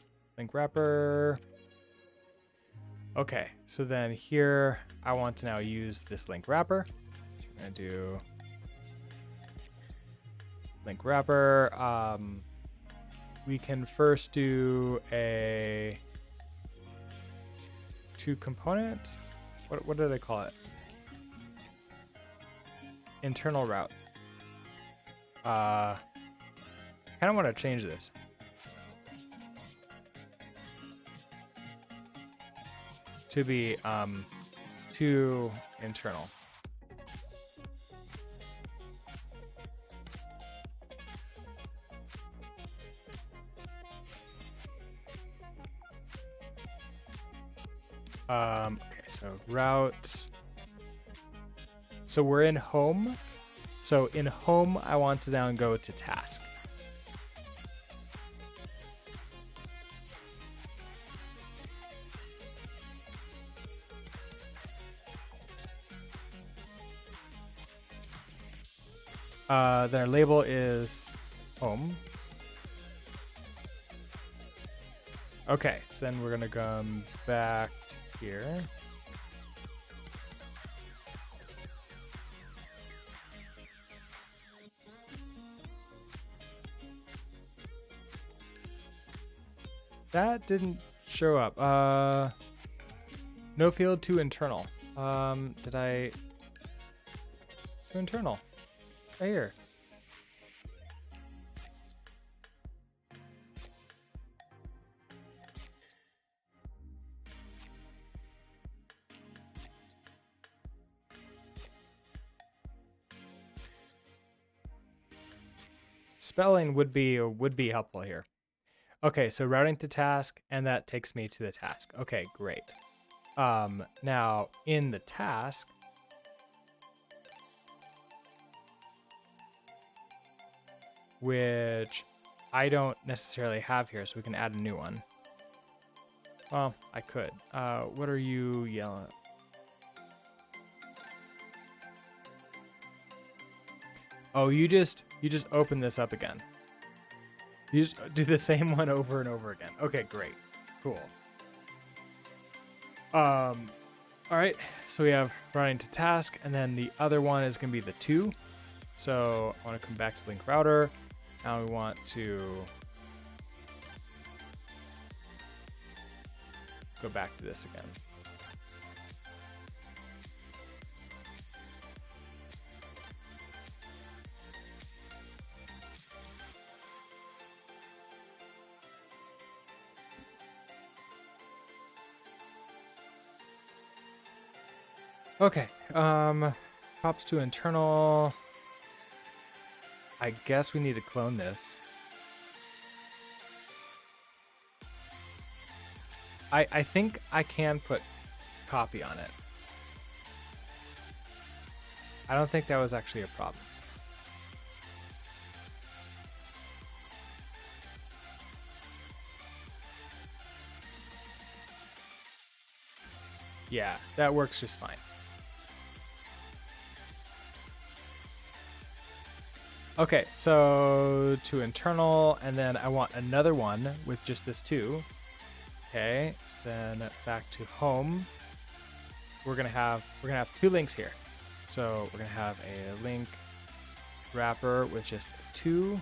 Okay, so then here I want to now use this link wrapper. So we're gonna do link wrapper. We can first do a to component. What did I call it? Internal route. I kind of want to change this. To be to internal. Okay, so route. So we're in home. So in home, I want to now go to task. Then our label is home. Okay, so then we're gonna come back to here. That didn't show up. No field to internal. Did I to internal? Right here. Spelling would be helpful here. Okay, so routing to task, and that takes me to the task. Okay, great. Now in the task, which I don't necessarily have here, so we can add a new one. Well, I could. What are you yelling at? Oh, you just open this up again. You just do the same one over and over again. Okay, great. Cool. All right. So we have running to task, and then the other one is going to be the 2. So I want to come back to link router. Now we want to go back to this again. Okay, props to internal. I guess we need to clone this. I think I can put copy on it. I don't think that was actually a problem. Yeah, that works just fine. Okay, so to internal, and then I want another one with just this 2. Okay, so then back to home. We're gonna have 2 links here. So we're gonna have a link wrapper with just 2.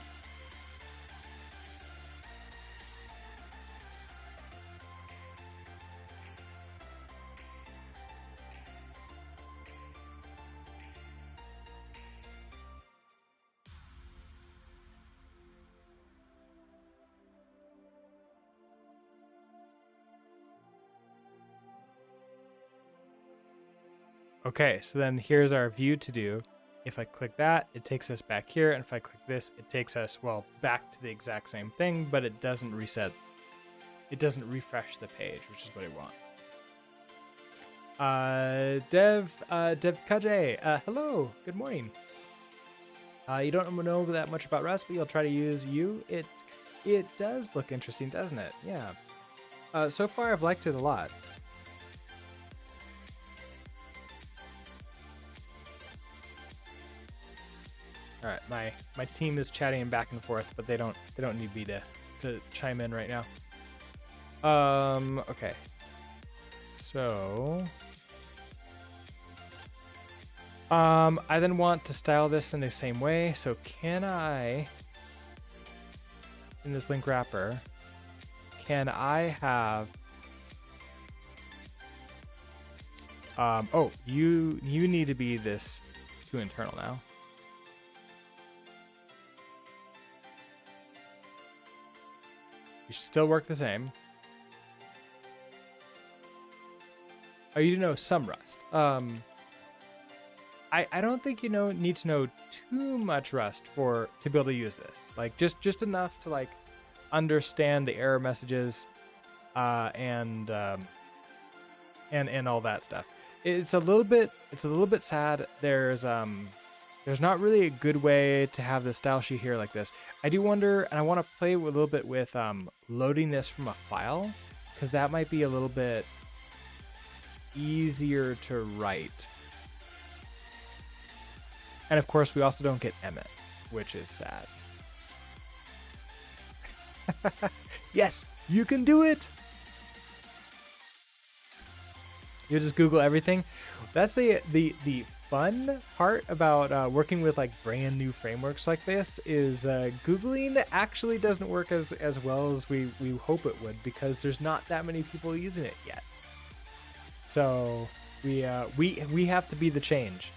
Okay, so then here's our view to do. If I click that, it takes us back here. And if I click this, it takes us, well, back to the exact same thing, but it doesn't reset. It doesn't refresh the page, which is what I want. Dev Kajay, hello, good morning. You don't know that much about Rust, but you'll try to use Yew. It does look interesting, doesn't it? Yeah. So far, I've liked it a lot. All right, my team is chatting back and forth, but they don't need me to chime in right now. Okay. So I then want to style this in the same way. So can I, in this link wrapper, can I have oh, you need to be this to internal now. You should still work the same. Oh, you do know some Rust. I don't think you need to know too much Rust to be able to use this. Like just enough to like understand the error messages, and all that stuff. It's a little bit sad. There's not really a good way to have the style sheet here like this. I do wonder, and I want to play a little bit with loading this from a file, because that might be a little bit easier to write. And of course, we also don't get Emmet, which is sad. Yes, you can do it. You just Google everything. That's the fun part about working with like brand new frameworks like this is Googling actually doesn't work as well as we hope it would, because there's not that many people using it yet. So we have to be the change.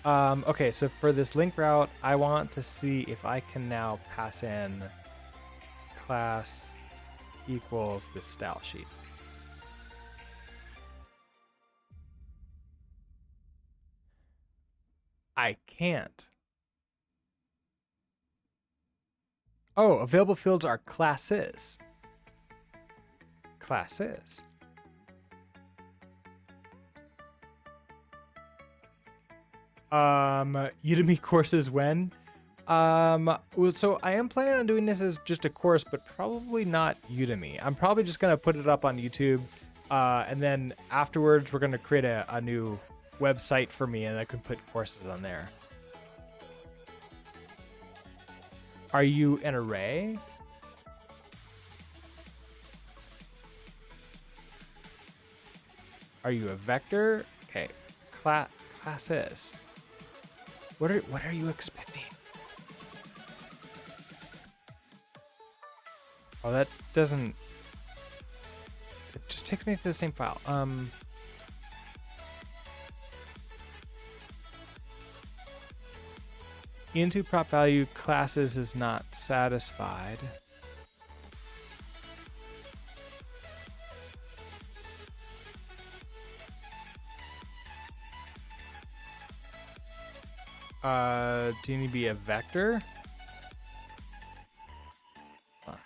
Okay, so for this link route, I want to see if I can now pass in class equals this style sheet. I can't. Oh, available fields are classes. Classes. Udemy courses when? Well, so I am planning on doing this as just a course, but probably not Udemy. I'm probably just gonna put it up on YouTube, and then afterwards we're gonna create a new website for me, and I can put courses on there. Are you an array? Are you a vector? Okay, classes. What are you expecting? Oh, that doesn't. It just takes me to the same file. Into prop value classes is not satisfied. Do you need to be a vector? Huh.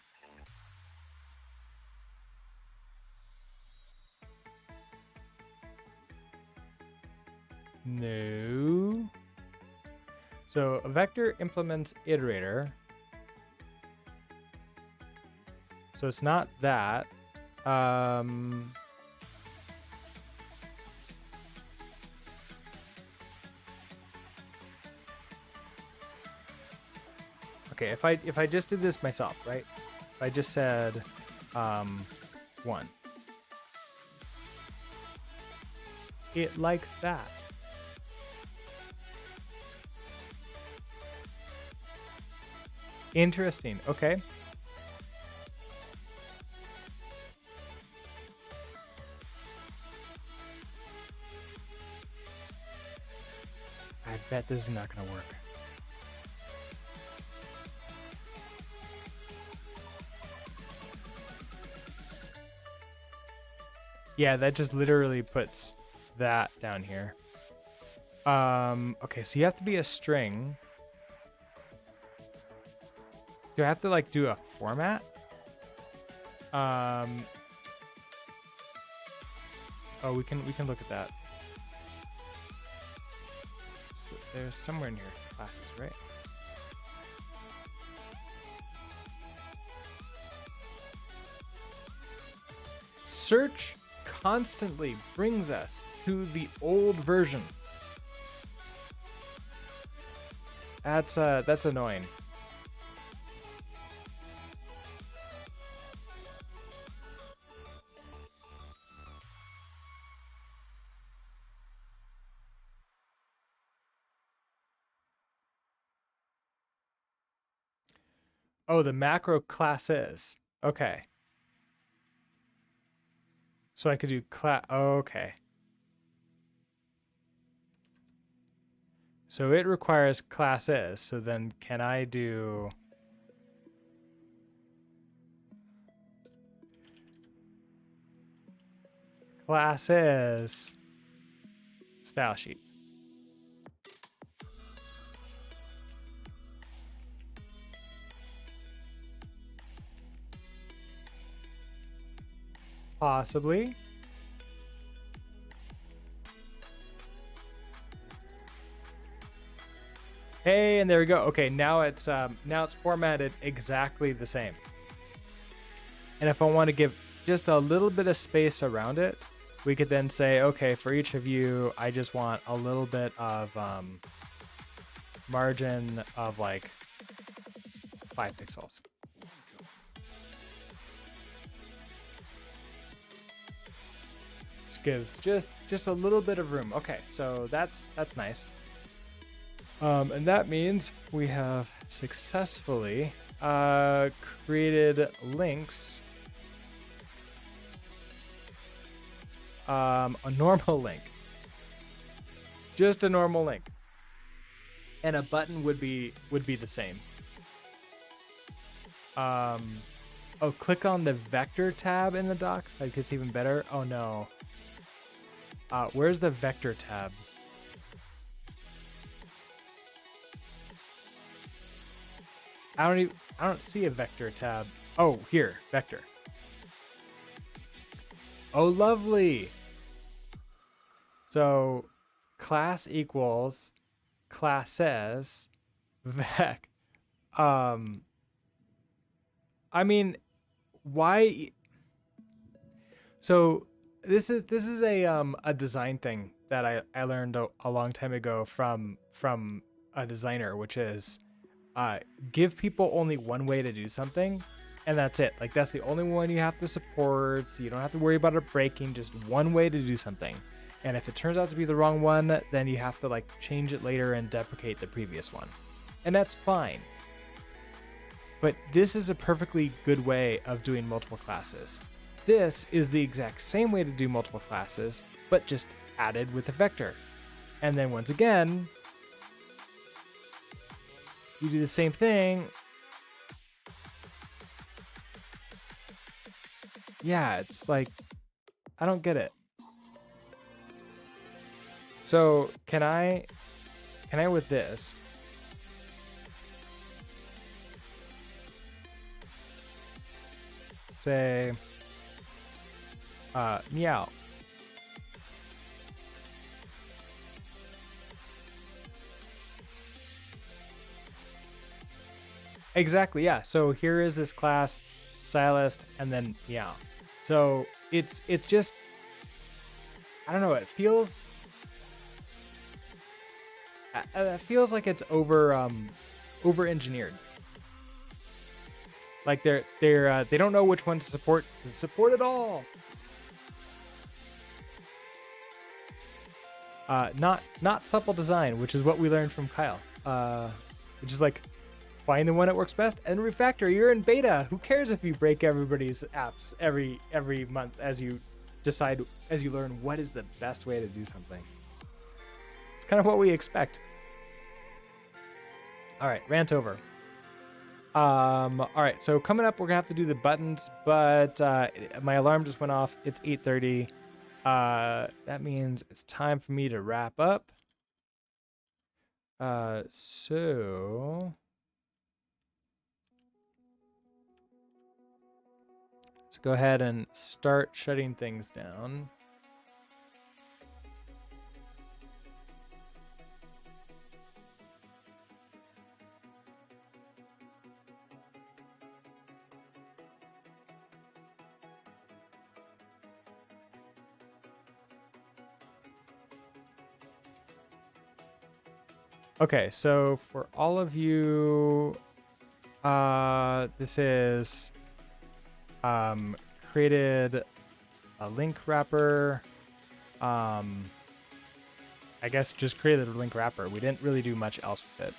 No. So a vector implements iterator. So it's not that. Okay, if I just did this myself, right? If I just said 1. It likes that. Interesting. Okay. I bet this is not going to work. Yeah, that just literally puts that down here. Okay, so you have to be a string. Do I have to like do a format? Oh, we can look at that. So there's somewhere in here classes, right? Search constantly brings us to the old version. That's annoying. Oh, the macro classes. Okay. So I could do class. Oh, okay. So it requires classes. So then can I do classes style sheet? Possibly. Hey, and there we go. Okay, now it's formatted exactly the same. And if I want to give just a little bit of space around it, we could then say, okay, for each of you, I just want a little bit of margin of like 5 pixels. Just gives just a little bit of room. Okay, so that's nice. And that means we have successfully created links. A normal link. Just a normal link. And a button would be the same. Oh, click on the vector tab in the docs. Like it's even better. Oh no. Where's the vector tab? I don't see a vector tab. Oh, here, vector. Oh, lovely. So class equals classes Vec. I mean, why? So this is a design thing that I learned a long time ago from a designer, which is give people only one way to do something, and that's it. Like, that's the only one you have to support. So you don't have to worry about it breaking. Just one way to do something. And if it turns out to be the wrong one, then you have to like change it later and deprecate the previous one. And that's fine. But this is a perfectly good way of doing multiple classes. This is the exact same way to do multiple classes, but just added with a vector. And then once again, you do the same thing. Yeah, it's like, I don't get it. So can I with this, say, meow. Exactly, yeah. So here is this class, stylist, and then meow. So it's just, I don't know, it feels like it's over engineered. Like they don't know which one to support it all. Not supple design, which is what we learned from Kyle. Which is like, find the one that works best and refactor. You're in beta. Who cares if you break everybody's apps every month as you learn what is the best way to do something. It's kind of what we expect. All right, rant over. All right, so coming up, we're gonna have to do the buttons, but my alarm just went off. It's 8:30. That means it's time for me to wrap up. So let's go ahead and start shutting things down. Okay, so for all of you, this is created a link wrapper. I guess just created a link wrapper. We didn't really do much else with it.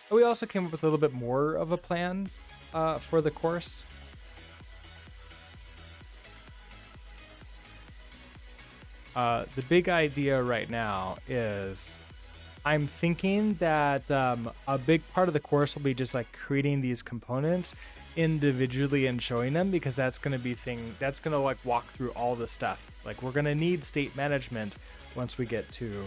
But we also came up with a little bit more of a plan for the course. The big idea right now is I'm thinking that a big part of the course will be just like creating these components individually and showing them, because that's going to be that's going to like walk through all the stuff. Like, we're going to need state management once we get to,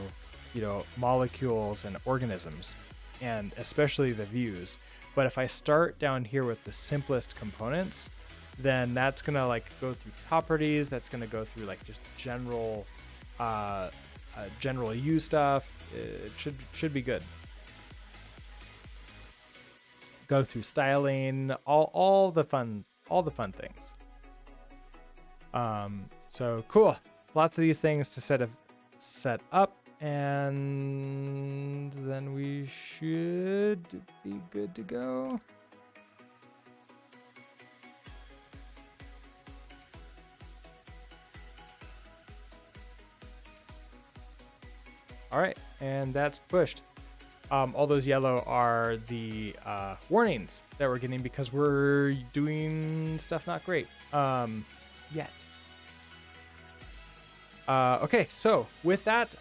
you know, molecules and organisms, and especially the views. But if I start down here with the simplest components, then that's going to like go through properties. That's going to go through like just general U stuff. It should be good. Go through styling, all the fun things. So cool. Lots of these things to set up, and then we should be good to go. All right, and that's pushed. All those yellow are the warnings that we're getting because we're doing stuff not great yet. Okay, so with that,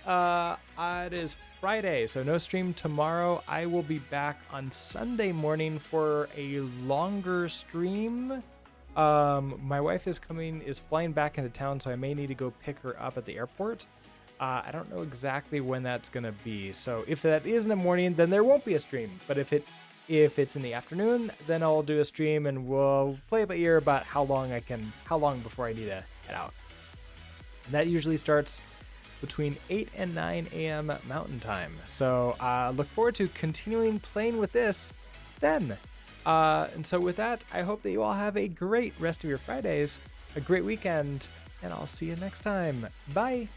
it is Friday, so no stream tomorrow. I will be back on Sunday morning for a longer stream. My wife is flying back into town, so I may need to go pick her up at the airport. I don't know exactly when that's gonna be. So if that is in the morning, then there won't be a stream. But if it's in the afternoon, then I'll do a stream and we'll play by ear about how long before I need to head out. And that usually starts between 8 and 9 a.m. Mountain Time. So look forward to continuing playing with this then. And so with that, I hope that you all have a great rest of your Fridays, a great weekend, and I'll see you next time. Bye!